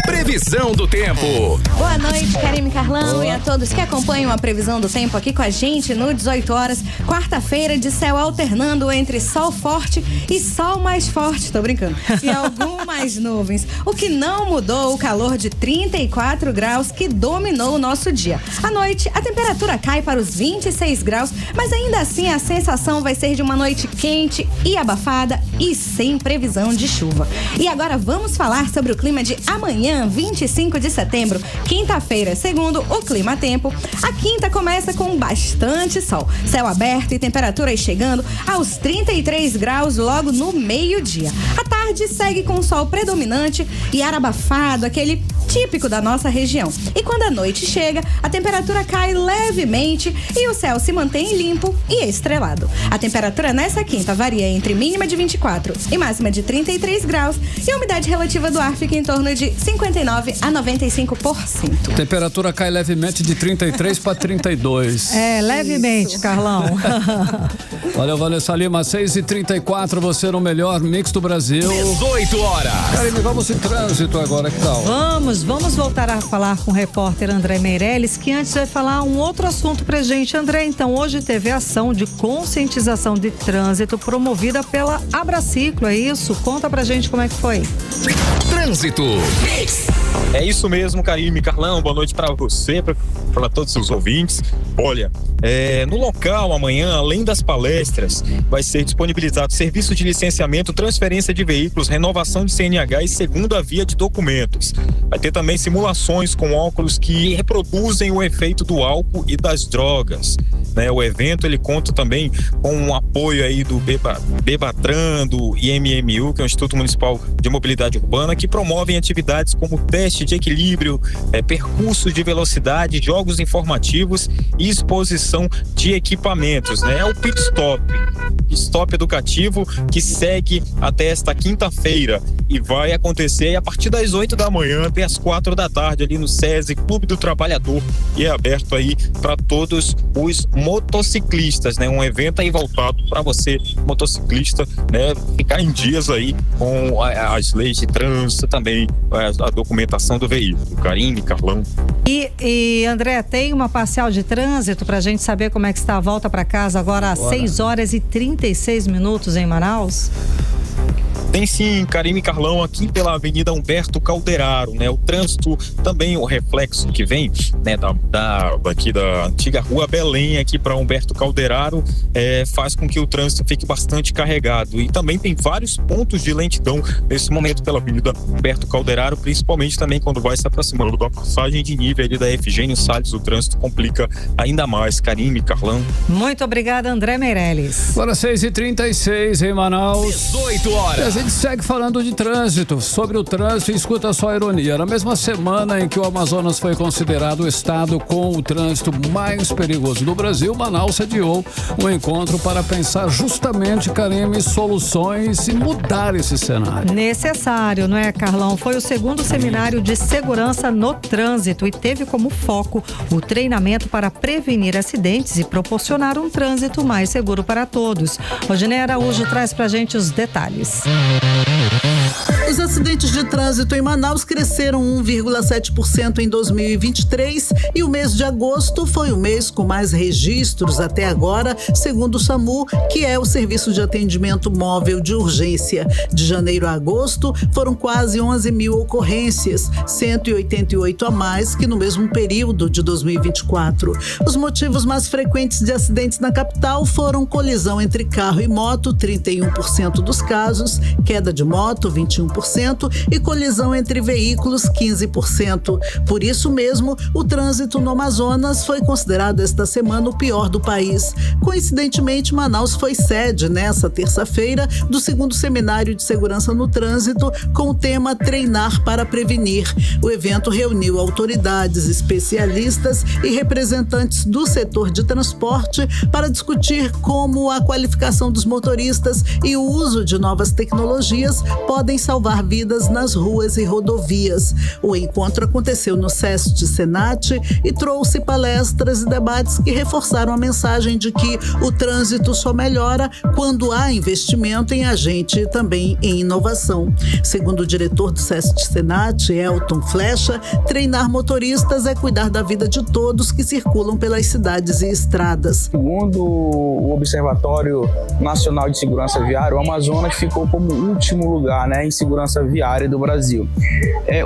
Speaker 1: Previsão do tempo.
Speaker 19: Boa noite, Karime Carlão, e a todos que acompanham a previsão do tempo aqui com a gente no 18 horas, quarta-feira, de céu alternando entre sol forte e sol mais forte, tô brincando, e algumas nuvens. O que não mudou, o calor de 34 graus que dominou o nosso dia. À noite, a temperatura cai para os 26 graus, mas ainda assim a sensação vai ser de uma noite quente e abafada e sem previsão de chuva. E agora vamos falar sobre o clima de amanhã, 25 de setembro, quinta-feira. Segundo o Clima Tempo, a quinta começa com bastante sol, céu aberto e temperaturas chegando aos 33 graus logo no meio-dia. A tarde segue com sol predominante e ar abafado, aquele típico da nossa região. E quando a noite chega, a temperatura cai levemente e o céu se mantém limpo e estrelado. A temperatura nessa quinta varia entre mínima de 24 e máxima de 33 graus e a umidade relativa do ar fica em torno de 59 a 95%.
Speaker 2: Temperatura cai levemente de 33 para 32.
Speaker 3: Levemente, Carlão.
Speaker 2: Valeu, Vanessa Lima, 6h34, você no melhor mix do Brasil.
Speaker 1: 18 horas.
Speaker 2: Karime, vamos em trânsito agora, que tal?
Speaker 3: Vamos voltar a falar com o repórter André Meirelles, que antes vai falar um outro assunto pra gente. André, então, hoje teve ação de conscientização de trânsito promovida pela Abraciclo, é isso? Conta pra gente como é que foi.
Speaker 1: Trânsito.
Speaker 4: É isso mesmo, Karime, Carlão, boa noite para você, para todos os ouvintes. Olha, no local amanhã, além das palestras, vai ser disponibilizado serviço de licenciamento, transferência de veículos, renovação de CNH e segunda via de documentos. Vai ter também simulações com óculos que reproduzem o efeito do álcool e das drogas. O evento ele conta também com o apoio aí do Bebatran, do IMMU, que é o Instituto Municipal de Mobilidade Urbana, que promovem atividades como teste de equilíbrio, percursos de velocidade, jogos informativos e exposição de equipamentos. É o Pit Stop educativo que segue até esta quinta-feira e vai acontecer a partir das 8 da manhã até as 4 da tarde ali no SESI Clube do Trabalhador, e é aberto aí para todos os motociclistas, um evento aí voltado para você, motociclista, ficar em dias aí com as leis de trânsito, também a documentação do veículo. Karime, Carlão.
Speaker 3: E André, tem uma parcial de trânsito pra gente saber como é que está a volta para casa agora às 6h36 em Manaus?
Speaker 4: Tem sim, Karime, Carlão, aqui pela Avenida Humberto Calderaro, O trânsito também, o reflexo que vem, daqui da antiga Rua Belém aqui para Humberto Calderaro, faz com que o trânsito fique bastante carregado. E também tem vários pontos de lentidão nesse momento pela Avenida Humberto Calderaro, principalmente também quando vai se aproximando da passagem de nível ali da Efigênio Salles, o trânsito complica ainda mais. Karime, Carlão.
Speaker 3: Muito obrigada, André Meirelles.
Speaker 2: Agora 6h36 em Manaus.
Speaker 1: 18 horas.
Speaker 2: E a gente segue falando de trânsito. Sobre o trânsito, escuta só a ironia. Na mesma semana em que o Amazonas foi considerado o estado com o trânsito mais perigoso do Brasil, Manaus sediou um encontro para pensar justamente, Karime, soluções e mudar esse cenário.
Speaker 3: Necessário, não é, Carlão? Foi o segundo seminário de segurança no trânsito e teve como foco o treinamento para prevenir acidentes e proporcionar um trânsito mais seguro para todos. Rodinei Araújo traz pra gente os detalhes.
Speaker 14: Os acidentes de trânsito em Manaus cresceram 1,7% em 2023 e o mês de agosto foi o mês com mais registros até agora, segundo o SAMU, que é o Serviço de Atendimento Móvel de Urgência. De janeiro a agosto, foram quase 11 mil ocorrências, 188 a mais que no mesmo período de 2024. Os motivos mais frequentes de acidentes na capital foram colisão entre carro e moto, 31% dos casos, queda de moto, 21%, e colisão entre veículos, 15%. Por isso mesmo, o trânsito no Amazonas foi considerado esta semana o pior do país. Coincidentemente, Manaus foi sede, nesta terça-feira, do segundo seminário de segurança no trânsito, com o tema Treinar para Prevenir. O evento reuniu autoridades, especialistas e representantes do setor de transporte para discutir como a qualificação dos motoristas e o uso de novas tecnologias podem salvar vidas nas ruas e rodovias. O encontro aconteceu no SEST Senat e trouxe palestras e debates que reforçaram a mensagem de que o trânsito só melhora quando há investimento em agente e também em inovação. Segundo o diretor do SEST Senat, Elton Flecha, treinar motoristas é cuidar da vida de todos que circulam pelas cidades e estradas.
Speaker 20: Segundo o Observatório Nacional de Segurança Viária, o Amazonas ficou como último lugar, em segurança viária do Brasil.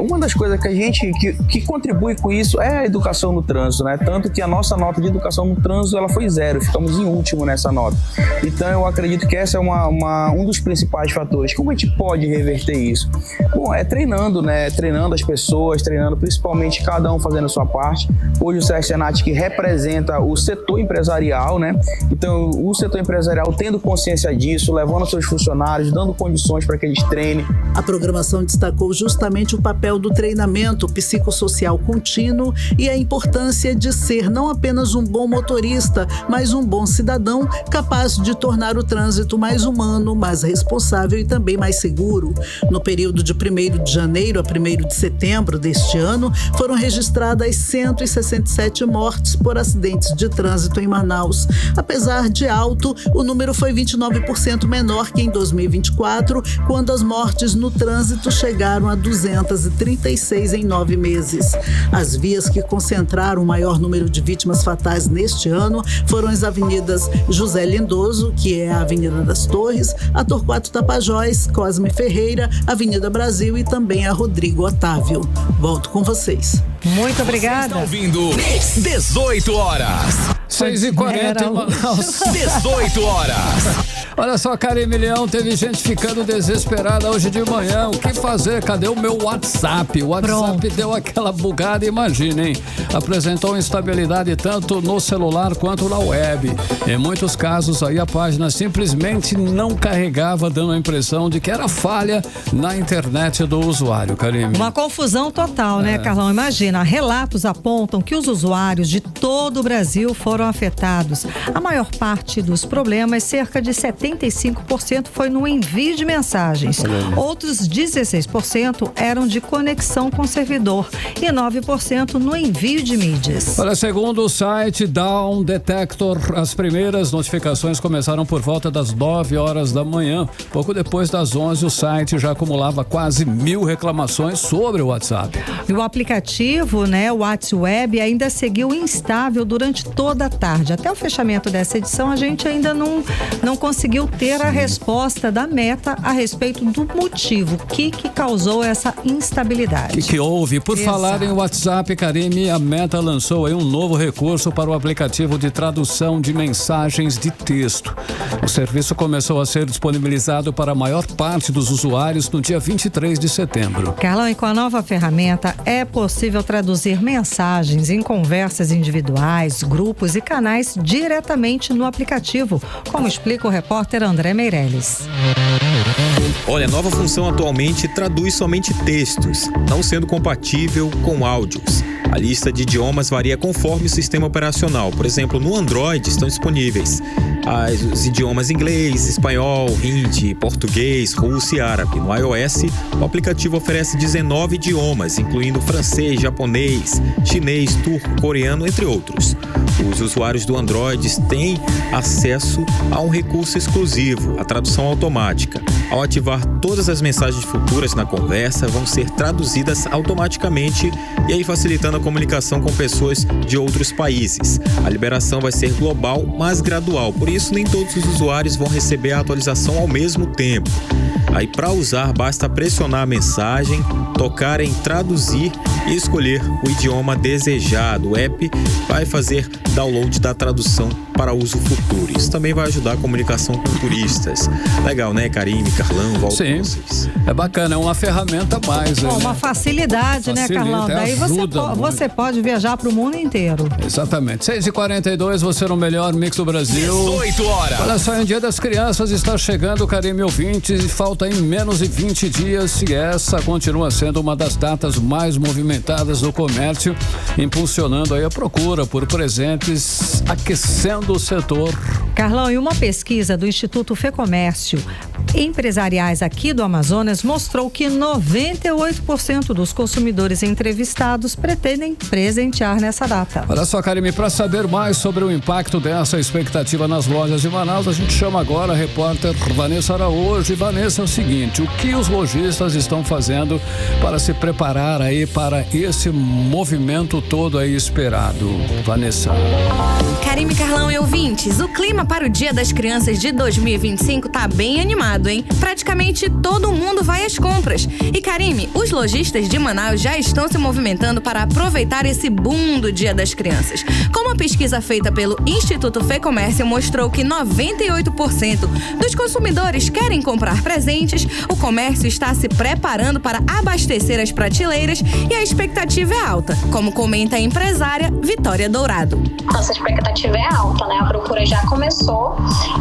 Speaker 20: Uma das coisas que a gente que contribui com isso é a educação no trânsito, Tanto que a nossa nota de educação no trânsito ela foi 0, ficamos em último nessa nota. Então eu acredito que essa é um dos principais fatores. Como a gente pode reverter isso? Bom, é treinando, Treinando as pessoas, treinando principalmente cada um fazendo a sua parte. Hoje o SEST Senat que representa o setor empresarial, Então o setor empresarial tendo consciência disso, levando seus funcionários, dando condições para que eles treinem.
Speaker 14: A programação destacou justamente o papel do treinamento psicossocial contínuo e a importância de ser não apenas um bom motorista, mas um bom cidadão capaz de tornar o trânsito mais humano, mais responsável e também mais seguro. No período de 1º de janeiro a 1º de setembro deste ano, foram registradas 167 mortes por acidentes de trânsito em Manaus. Apesar de alto, o número foi 29% menor que em 2024, quando as mortes no trânsito chegaram a 236 em 9 meses. As vias que concentraram o maior número de vítimas fatais neste ano foram as avenidas José Lindoso, que é a Avenida das Torres, a Torquato Tapajós, Cosme Ferreira, Avenida Brasil e também a Rodrigo Otávio. Volto com vocês.
Speaker 3: Muito obrigada.
Speaker 1: Você está ouvindo 18 horas.
Speaker 2: 6h40 em Manaus.
Speaker 1: 18 horas.
Speaker 2: Olha só, Karime Leão, teve gente ficando desesperada hoje de manhã. O que fazer? Cadê o meu WhatsApp? O WhatsApp deu aquela bugada, imagina, hein? Apresentou instabilidade tanto no celular quanto na web. Em muitos casos, aí a página simplesmente não carregava, dando a impressão de que era falha na internet do usuário, Karime.
Speaker 3: Uma confusão total, né, Carlão? Imagina, relatos apontam que os usuários de todo o Brasil foram afetados. A maior parte dos problemas, cerca de 75%, foi no envio de mensagens. Outros 16% eram de conexão com o servidor e 9% no envio de mídias.
Speaker 2: Olha, segundo o site Down Detector, as primeiras notificações começaram por volta das 9 horas da manhã. Pouco depois das 11, o site já acumulava quase 1.000 reclamações sobre o WhatsApp.
Speaker 3: E o aplicativo, o WhatsApp, ainda seguiu instável durante toda a tarde. Até o fechamento dessa edição, a gente ainda não conseguiu ter a resposta da Meta a respeito do motivo que causou essa instabilidade.
Speaker 2: Que houve? Por falar em WhatsApp, Karime, a Meta lançou aí um novo recurso para o aplicativo de tradução de mensagens de texto. O serviço começou a ser disponibilizado para a maior parte dos usuários no dia 23 de setembro.
Speaker 3: Carlão, e com a nova ferramenta é possível traduzir mensagens em conversas individuais, grupos e canais diretamente no aplicativo, como explica o repórter André Meirelles.
Speaker 16: Olha, a nova função atualmente traduz somente textos, não sendo compatível com áudios. A lista de idiomas varia conforme o sistema operacional. Por exemplo, no Android estão disponíveis os idiomas inglês, espanhol, hindi, português, russo e árabe. No iOS, o aplicativo oferece 19 idiomas, incluindo francês, japonês, chinês, turco, coreano, entre outros. Os usuários do Android têm acesso a um recurso exclusivo, a tradução automática. Ao ativar todas as mensagens futuras na conversa, vão ser traduzidas automaticamente e aí facilitando a comunicação com pessoas de outros países. A liberação vai ser global, mas gradual, por isso nem todos os usuários vão receber a atualização ao mesmo tempo. Aí para usar basta pressionar a mensagem, tocar em traduzir e escolher o idioma desejado. O app vai fazer download da tradução para uso futuro. Isso também vai ajudar a comunicação com turistas. Legal, né, Karine, Carlão, volto com vocês.
Speaker 2: É bacana, é uma ferramenta a mais.
Speaker 3: Uma facilidade, né, Carlão? Daí você pode viajar para o mundo inteiro.
Speaker 2: Exatamente. 6h42, você no melhor mix do Brasil.
Speaker 1: 18 horas.
Speaker 2: Olha só, o Dia das Crianças está chegando, Karine ouvintes, e falta em menos de 20 dias e essa continua sendo uma das datas mais movimentadas do comércio, impulsionando aí a procura por presentes, aquecendo o setor.
Speaker 3: Carlão, e uma pesquisa do Instituto Fecomércio Empresariais aqui do Amazonas mostrou que 98% dos consumidores entrevistados pretendem presentear nessa data.
Speaker 2: Olha só, Karine, para saber mais sobre o impacto dessa expectativa nas lojas de Manaus, a gente chama agora a repórter Vanessa Araújo. E Vanessa, é o seguinte, o que os lojistas estão fazendo para se preparar aí para esse movimento todo aí esperado? Vanessa.
Speaker 19: Karine, Carlão e ouvintes, o clima para o Dia das Crianças de 2025 tá bem animado, hein? Praticamente todo mundo vai às compras. E Karine, os lojistas de Manaus já estão se movimentando para aproveitar esse boom do Dia das Crianças. Como a pesquisa feita pelo Instituto Fecomércio mostrou que 98% dos consumidores querem comprar presentes, o comércio está se preparando para abastecer as prateleiras e a expectativa é alta, como comenta a empresária Vitória Dourado.
Speaker 21: Nossa expectativa é alta, né? A procura já começou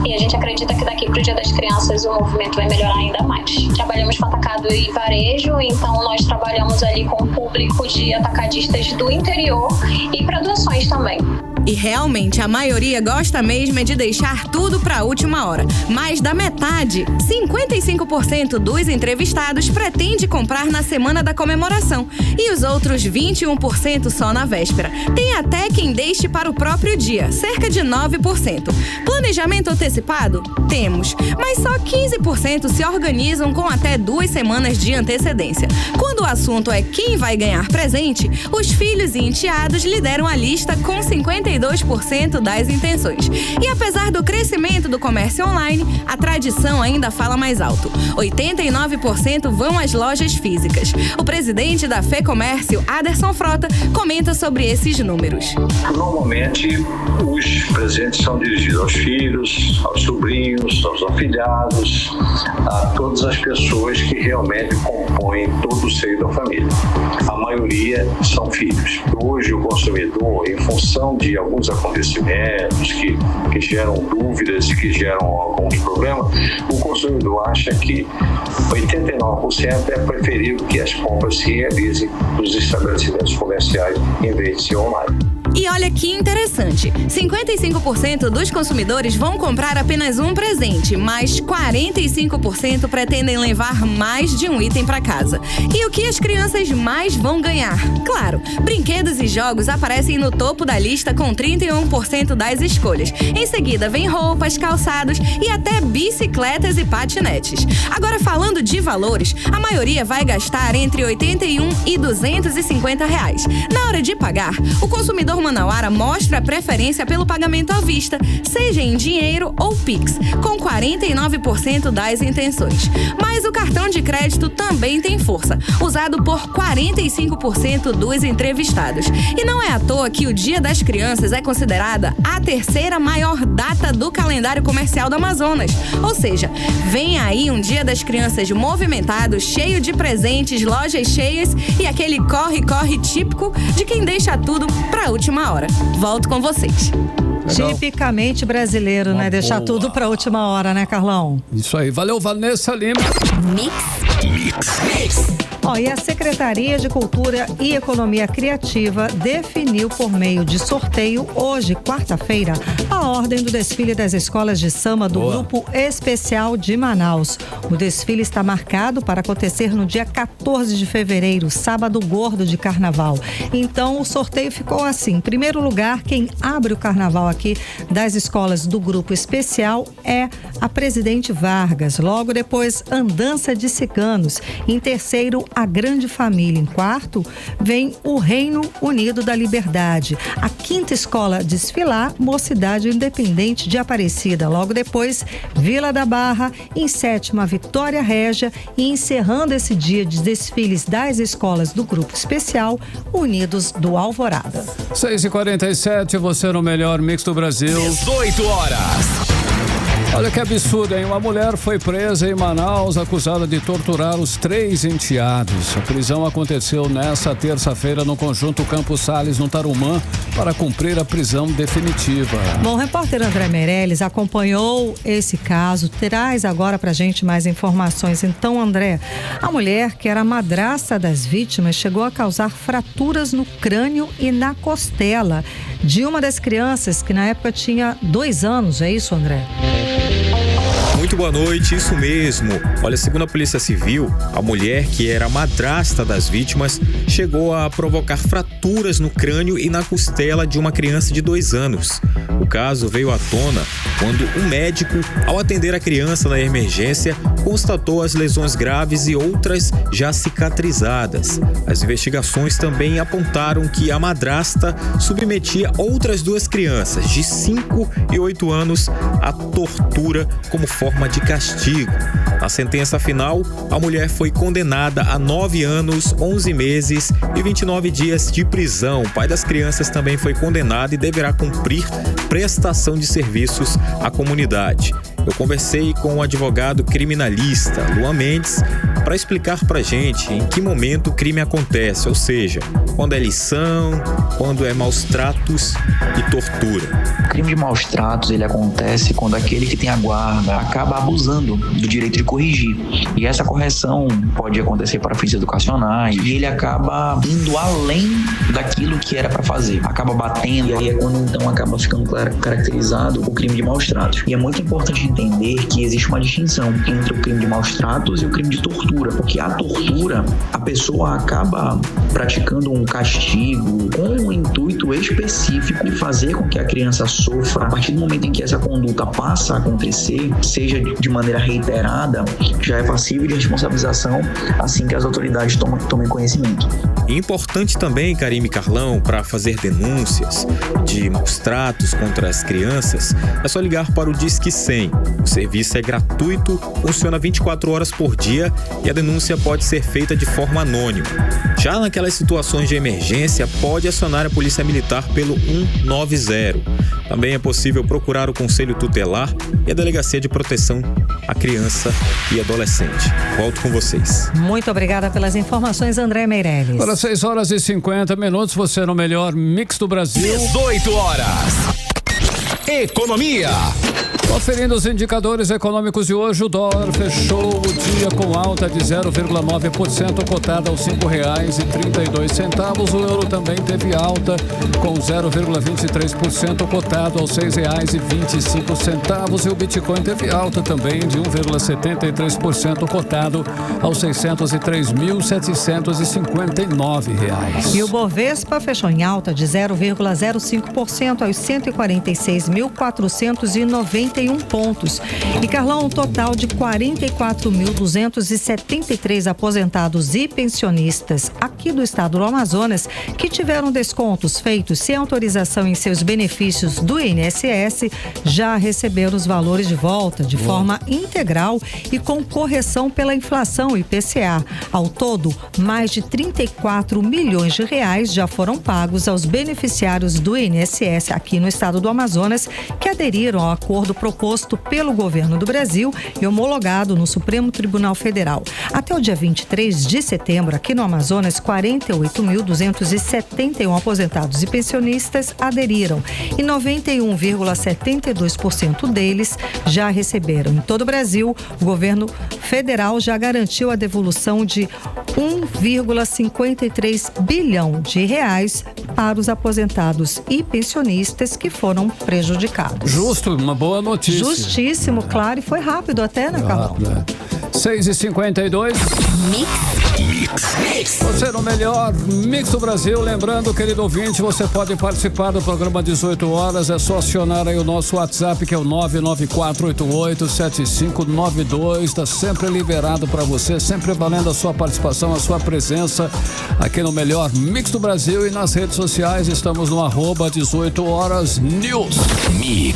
Speaker 21: e a gente acredita que daqui para o Dia das Crianças o movimento vai melhorar ainda mais. Trabalhamos com atacado e varejo, então nós trabalhamos ali com o público de atacadistas do interior e para doações também.
Speaker 19: E realmente a maioria gosta mesmo é de deixar tudo para a última hora. Mais da metade, 55% dos entrevistados pretende comprar na semana da comemoração e os outros 21% só na véspera. Tem até quem deixe para o próprio dia, cerca de 9%. Planejamento antecipado? Temos, mas só 15% se organizam com até 2 semanas de antecedência. Quando o assunto é quem vai ganhar presente, os filhos e enteados lideram a lista com 52% das intenções. E apesar do crescimento do comércio online, a tradição ainda fala mais alto. 89% vão às lojas físicas. O presidente da Fecomércio, Aderson Frota, comenta sobre esses números.
Speaker 22: Normalmente, os presentes são dirigidos aos filhos, aos sobrinhos, aos afilhados, a todas as pessoas que realmente compõem todo o seio da família. A maioria são filhos. Hoje, o consumidor, em função de alguns acontecimentos que geram dúvidas, que geram alguns problemas, o consumidor acha que 89% é preferível que as compras se realizem nos estabelecimentos comerciais em vez de ser online.
Speaker 19: E olha que interessante, 55% dos consumidores vão comprar apenas um presente, mas 45% pretendem levar mais de um item para casa. E o que as crianças mais vão ganhar? Claro, brinquedos e jogos aparecem no topo da lista com 31% das escolhas. Em seguida vem roupas, calçados e até bicicletas e patinetes. Agora falando de valores, a maioria vai gastar entre R$81 e R$250. Na hora de pagar, o consumidor manauara mostra a preferência pelo pagamento à vista, seja em dinheiro ou Pix, com 49% das intenções. Mas o cartão de crédito também tem força, usado por 45% dos entrevistados. E não é à toa que o Dia das Crianças é considerada a terceira maior data do calendário comercial do Amazonas. Ou seja, vem aí um Dia das Crianças movimentado, cheio de presentes, lojas cheias e aquele corre-corre típico de quem deixa tudo para a última hora. Volto com vocês.
Speaker 3: Tipicamente brasileiro, né? Deixar tudo pra última hora, né, Carlão?
Speaker 2: Isso aí. Valeu, Vanessa Lima.
Speaker 3: Mix. E a Secretaria de Cultura e Economia Criativa definiu por meio de sorteio, hoje, quarta-feira, a ordem do desfile das escolas de samba do Grupo Especial de Manaus. O desfile está marcado para acontecer no dia 14 de fevereiro, sábado gordo de carnaval. Então, o sorteio ficou assim. Em primeiro lugar, quem abre o carnaval aqui das escolas do Grupo Especial é a Presidente Vargas. Logo depois, Andança de Ciganos. Em terceiro, a Grande Família. Em quarto, vem o Reino Unido da Liberdade. A quinta escola a desfilar, Mocidade Independente de Aparecida. Logo depois, Vila da Barra. Em sétima, Vitória Régia. E encerrando esse dia de desfiles das escolas do Grupo Especial, Unidos do Alvorada.
Speaker 2: 6h47, você no melhor mix do Brasil.
Speaker 1: 18 horas.
Speaker 2: Olha que absurdo, hein? Uma mulher foi presa em Manaus acusada de torturar os 3 enteados. A prisão aconteceu nesta terça-feira no conjunto Campos Sales, no Tarumã, para cumprir a prisão definitiva.
Speaker 3: Bom, o repórter André Meirelles acompanhou esse caso, traz agora pra gente mais informações. Então, André, a mulher que era madrasta das vítimas chegou a causar fraturas no crânio e na costela de uma das crianças que na época tinha 2 anos, é isso, André?
Speaker 16: Muito boa noite, isso mesmo. Olha, segundo a Polícia Civil, a mulher que era madrasta das vítimas chegou a provocar fraturas no crânio e na costela de uma criança de 2 anos. O caso veio à tona quando um médico, ao atender a criança na emergência, constatou as lesões graves e outras já cicatrizadas. As investigações também apontaram que a madrasta submetia outras 2 crianças, de 5 e 8 anos, à tortura como forma de castigo. Na sentença final, a mulher foi condenada a 9 anos, 11 meses e 29 dias de prisão. O pai das crianças também foi condenado e deverá cumprir prestação de serviços à comunidade. Eu conversei com o advogado criminalista Luan Mendes para explicar pra gente em que momento o crime acontece, ou seja, quando é lição, quando é maus tratos e tortura.
Speaker 10: O crime de maus tratos, ele acontece quando aquele que tem a guarda acaba abusando do direito de corrigir. E essa correção pode acontecer para fins educacionais e ele acaba indo além daquilo que era para fazer. Acaba batendo e aí é quando então acaba ficando caracterizado o crime de maus tratos. E é muito importante entender que existe uma distinção entre o crime de maus tratos e o crime de tortura, porque a tortura, a pessoa acaba praticando um castigo com o intuito específico de fazer com que a criança sofra. A partir do momento em que essa conduta passa a acontecer, seja de maneira reiterada, já é passível de responsabilização assim que as autoridades tomem conhecimento.
Speaker 16: Importante também, Karime e Carlão, para fazer denúncias de maus tratos contra as crianças, é só ligar para o Disque 100. O serviço é gratuito, funciona 24 horas por dia e a denúncia pode ser feita de forma anônima. Já naquelas situações de emergência, pode acionar a Polícia Militar pelo 190. Também é possível procurar o Conselho Tutelar e a Delegacia de Proteção à Criança e Adolescente. Volto com vocês.
Speaker 3: Muito obrigada pelas informações, André Meirelles.
Speaker 2: Agora 6h50, você no melhor mix do Brasil.
Speaker 1: 18 horas. Economia.
Speaker 2: Conferindo os indicadores econômicos de hoje, o dólar fechou o dia com alta de 0,9%, cotada aos R$5,32. O euro também teve alta com 0,23%, cotado aos R$6,25. E o Bitcoin teve alta também de 1,73%, cotado aos R$603.759.
Speaker 3: E o Bovespa fechou em alta de 0,05% aos 146.491 pontos. E, Carlão, um total de 44.273 aposentados e pensionistas aqui do estado do Amazonas que tiveram descontos feitos sem autorização em seus benefícios do INSS já receberam os valores de volta de forma integral e com correção pela inflação IPCA. Ao todo, mais de 34 milhões de reais já foram pagos aos beneficiários do INSS aqui no estado do Amazonas que aderiram ao acordo proposto pelo governo do Brasil e homologado no Supremo Tribunal Federal. Até o dia 23 de setembro, aqui no Amazonas, 48.271 aposentados e pensionistas aderiram e 91,72% deles já receberam. Em todo o Brasil, o governo federal já garantiu a devolução de 1,53 bilhão de reais para os aposentados e pensionistas que foram prejudicados.
Speaker 2: Justo, uma boa notícia.
Speaker 3: Justíssimo, claro, e foi rápido até, né, Carlão?
Speaker 2: 6h52. Mix. Você no melhor Mix do Brasil. Lembrando, querido ouvinte, você pode participar do programa 18 horas. É só acionar aí o nosso WhatsApp, que é o 994887592. Está sempre liberado para você, sempre valendo a sua participação, a sua presença aqui no melhor Mix do Brasil. E nas redes sociais estamos no @18horas_news. Mix.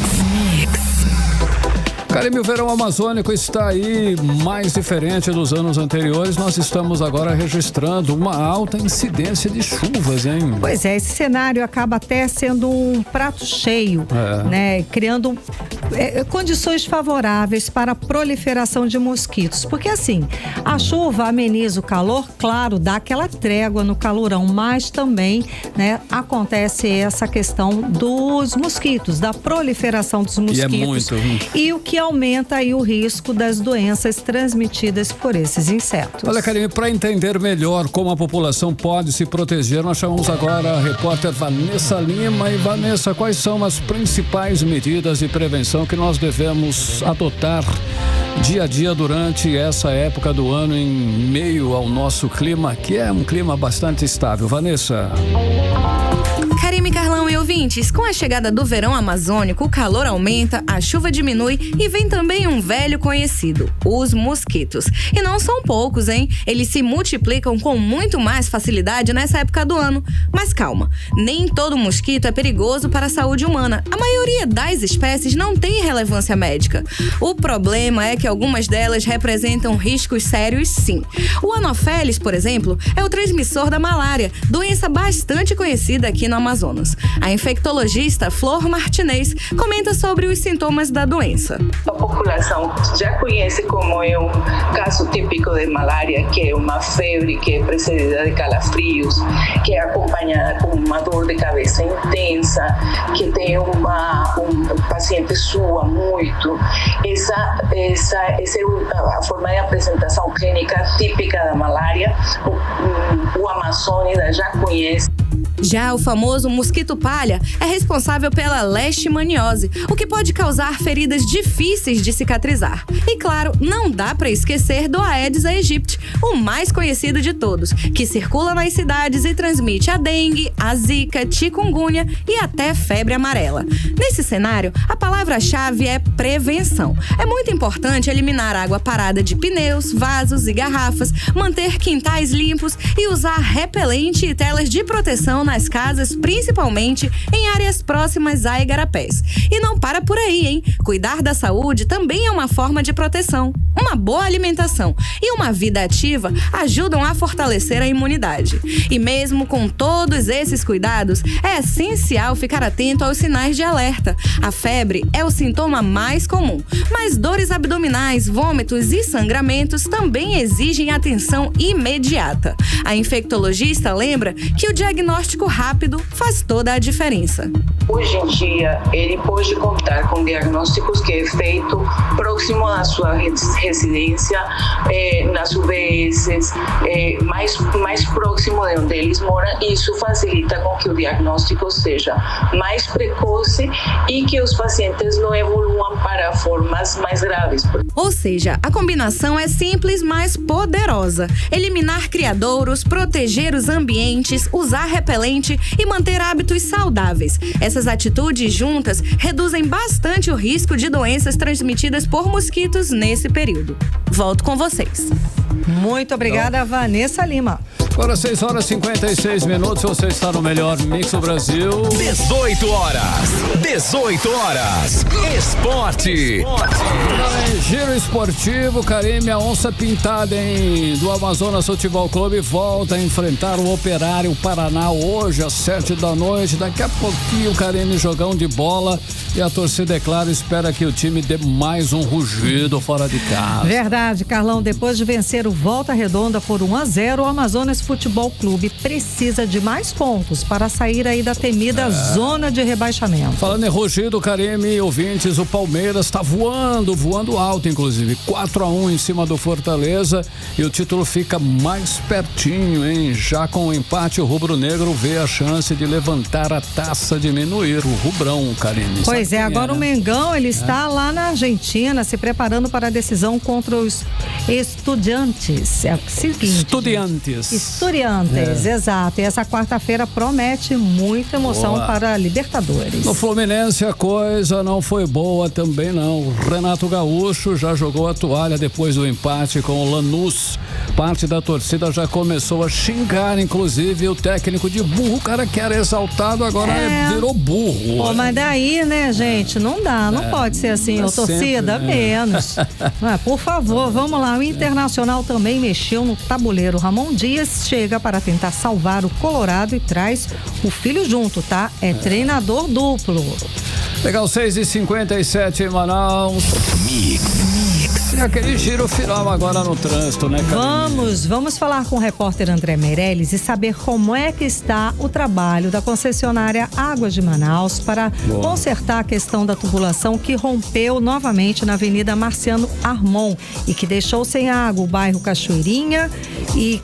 Speaker 2: Carime, o verão amazônico está aí mais diferente dos anos anteriores. Nós estamos agora registrando uma alta incidência de chuvas, hein?
Speaker 3: Pois é, esse cenário acaba até sendo um prato cheio, né? Criando condições favoráveis para a proliferação de mosquitos. Porque assim, a chuva ameniza o calor, claro, dá aquela trégua no calorão, mas também, né, acontece essa questão dos mosquitos, da proliferação dos mosquitos.
Speaker 2: E é muito.
Speaker 3: E o que aumenta aí o risco das doenças transmitidas por esses insetos.
Speaker 2: Olha, Karine, para entender melhor como a população pode se proteger, nós chamamos agora a repórter Vanessa Lima. E Vanessa, quais são as principais medidas de prevenção que nós devemos adotar dia a dia durante essa época do ano em meio ao nosso clima, que é um clima bastante estável? Vanessa.
Speaker 19: Karime, Carlão e ouvintes, com a chegada do verão amazônico, o calor aumenta, a chuva diminui e vem também um velho conhecido, os mosquitos. E não são poucos, hein? Eles se multiplicam com muito mais facilidade nessa época do ano. Mas calma, nem todo mosquito é perigoso para a saúde humana. A maioria das espécies não tem relevância médica. O problema é que algumas delas representam riscos sérios, sim. O Anopheles, por exemplo, é o transmissor da malária, doença bastante conhecida aqui no Amazonas. A infectologista Flor Martinez comenta sobre os sintomas da doença.
Speaker 6: A população já conhece como é um caso típico de malária, que é uma febre que é precedida de calafrios, que é acompanhada com uma dor de cabeça intensa, que tem um paciente sua muito. Essa é a forma de apresentação clínica típica da malária. O amazônida já conhece.
Speaker 19: Já o famoso mosquito palha é responsável pela leishmaniose, o que pode causar feridas difíceis de cicatrizar. E claro, não dá para esquecer do Aedes aegypti, o mais conhecido de todos, que circula nas cidades e transmite a dengue, a zika, chikungunya e até febre amarela. Nesse cenário, a palavra-chave é prevenção. É muito importante eliminar água parada de pneus, vasos e garrafas, manter quintais limpos e usar repelente e telas de proteção nas casas, principalmente em áreas próximas a igarapés. E não para por aí, hein? Cuidar da saúde também é uma forma de proteção. Uma boa alimentação e uma vida ativa ajudam a fortalecer a imunidade. E mesmo com todos esses cuidados, é essencial ficar atento aos sinais de alerta. A febre é o sintoma mais comum, mas dores abdominais, vômitos e sangramentos também exigem atenção imediata. A infectologista lembra que o diagnóstico rápido faz toda a diferença.
Speaker 6: Hoje em dia, ele pode contar com diagnósticos que é feito próximo à sua residência, nas UBSs, mais próximo de onde eles moram. Isso facilita com que o diagnóstico seja mais precoce e que os pacientes não evoluam para formas mais graves.
Speaker 19: Ou seja, a combinação é simples, mas poderosa. Eliminar criadouros, proteger os ambientes, usar repelente e manter hábitos saudáveis. Essas atitudes juntas reduzem bastante o risco de doenças transmitidas por mosquitos nesse período. Volto com vocês.
Speaker 3: Muito obrigada, Vanessa Lima.
Speaker 2: Agora 6 horas e 56 minutos, você está no melhor Mix do Brasil.
Speaker 1: 18 horas. Esporte.
Speaker 2: Giro esportivo, Karime, a onça pintada do Amazonas Futebol Clube volta a enfrentar o Operário Paraná hoje às 7 da noite. Daqui a pouquinho, Karime, jogão de bola e a torcida, é claro, espera que o time dê mais um rugido fora de casa.
Speaker 3: Verdade, Carlão, depois de vencer o Volta Redonda por 1-0, o Amazonas Futebol Clube precisa de mais pontos para sair aí da temida zona de rebaixamento.
Speaker 2: Falando em rugido, Karime, ouvintes, o Palmeiras está voando alto, inclusive, 4-1 em cima do Fortaleza e o título fica mais pertinho, hein? Já com o empate, o rubro-negro vê a chance de levantar a taça, diminuir o rubrão, Karime.
Speaker 3: Pois é, agora o Mengão, ele está lá na Argentina, se preparando para a decisão contra os Estudiantes. É o seguinte. Estudiantes, exato. E essa quarta-feira promete muita emoção para a Libertadores.
Speaker 2: No Fluminense a coisa não foi boa também não. O Renato Gaúcho já jogou a toalha depois do empate com o Lanús. Parte da torcida já começou a xingar, inclusive o técnico de burro. O cara que era exaltado agora virou burro.
Speaker 3: Pô, mas daí, né, gente, não dá, não pode ser assim. Ô, torcida, menos. Por favor, vamos lá. O Internacional também mexeu no tabuleiro. Ramon Dias chega para tentar salvar o Colorado e traz o filho junto, tá? É treinador duplo.
Speaker 2: Legal, 6h57 em Manaus. E aquele giro final agora no trânsito, né, Karine?
Speaker 3: Vamos falar com o repórter André Meirelles e saber como é que está o trabalho da concessionária Águas de Manaus para consertar a questão da tubulação que rompeu novamente na Avenida Marciano Armon e que deixou sem água o bairro Cachoeirinha e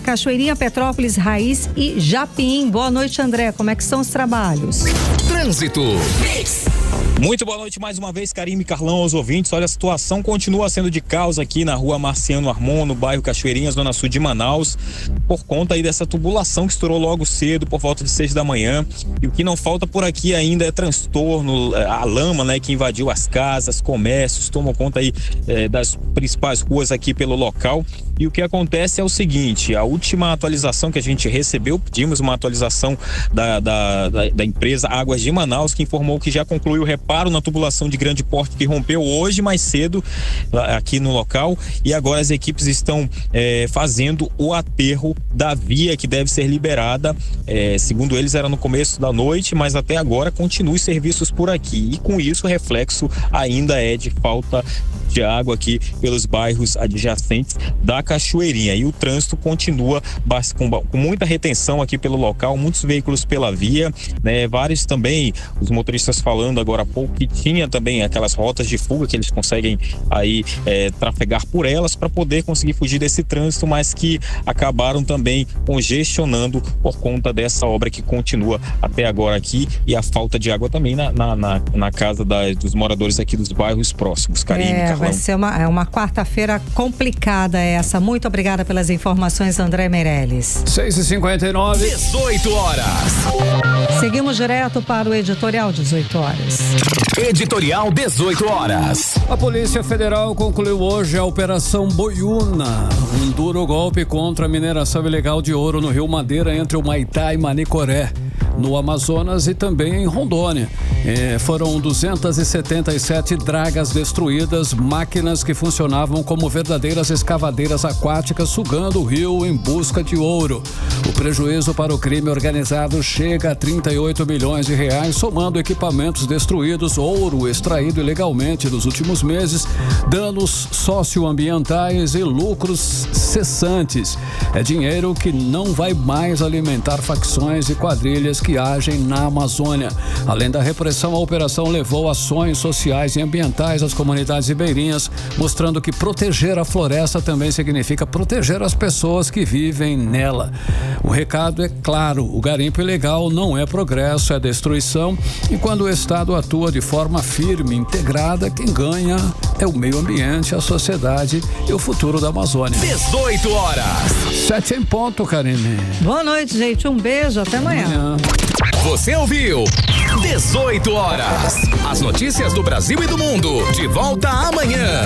Speaker 3: Cachoeirinha, Petrópolis, Raiz e Japim. Boa noite, André. Como é que são os trabalhos?
Speaker 1: Trânsito.
Speaker 4: Muito boa noite mais uma vez, Karime, Carlão, aos ouvintes. Olha, a situação continua sendo de caos aqui na rua Marciano Armon, no bairro Cachoeirinha, zona sul de Manaus, por conta aí dessa tubulação que estourou logo cedo, por volta de 6 da manhã. E o que não falta por aqui ainda é transtorno, a lama, né, que invadiu as casas, comércios, tomou conta aí das principais ruas aqui pelo local. E o que acontece é o seguinte: a última atualização que a gente recebeu, pedimos uma atualização da empresa Águas de Manaus, que informou que já concluiu o reparo na tubulação de grande porte que rompeu hoje mais cedo aqui no local, e agora as equipes estão fazendo o aterro da via que deve ser liberada, segundo eles era no começo da noite, mas até agora continuam os serviços por aqui, e com isso o reflexo ainda é de falta de água aqui pelos bairros adjacentes da Cachoeirinha, e o trânsito continua com muita retenção aqui pelo local, muitos veículos pela via, né? Vários também, os motoristas falando agora há pouco que tinha também aquelas rotas de fuga que eles conseguem aí trafegar por elas para poder conseguir fugir desse trânsito, mas que acabaram também congestionando por conta dessa obra que continua até agora aqui, e a falta de água também na casa dos moradores aqui dos bairros próximos. Karine, Carlão.
Speaker 3: Vai ser uma quarta-feira complicada essa. Muito obrigada pelas informações, André Meirelles.
Speaker 2: 6h59.
Speaker 1: 18 horas.
Speaker 3: Seguimos direto para o editorial 18 horas.
Speaker 1: Editorial 18 horas.
Speaker 2: A Polícia Federal concluiu hoje a Operação Boiúna, um duro golpe contra a mineração ilegal de ouro no Rio Madeira, entre o Maitá e Manicoré, no Amazonas e também em Rondônia. Foram 277 dragas destruídas, máquinas que funcionavam como verdadeiras escavadeiras aquáticas sugando o rio em busca de ouro. O prejuízo para o crime organizado chega a 38 milhões de reais, somando equipamentos destruídos, ouro extraído ilegalmente nos últimos meses, danos socioambientais e lucros cessantes. É dinheiro que não vai mais alimentar facções e quadrilhas que agem na Amazônia. Além da repressão, a operação levou ações sociais e ambientais às comunidades ribeirinhas, mostrando que proteger a floresta também significa proteger as pessoas que vivem nela. O recado é claro: o garimpo ilegal não é progresso, é destruição, e quando o Estado atua de forma firme, integrada, quem ganha é o meio ambiente, a sociedade e o futuro da Amazônia.
Speaker 1: 18 horas.
Speaker 2: 7 em ponto, Karine.
Speaker 3: Boa noite, gente. Um beijo, até amanhã.
Speaker 1: Você ouviu 18 horas. As notícias do Brasil e do mundo. De volta amanhã.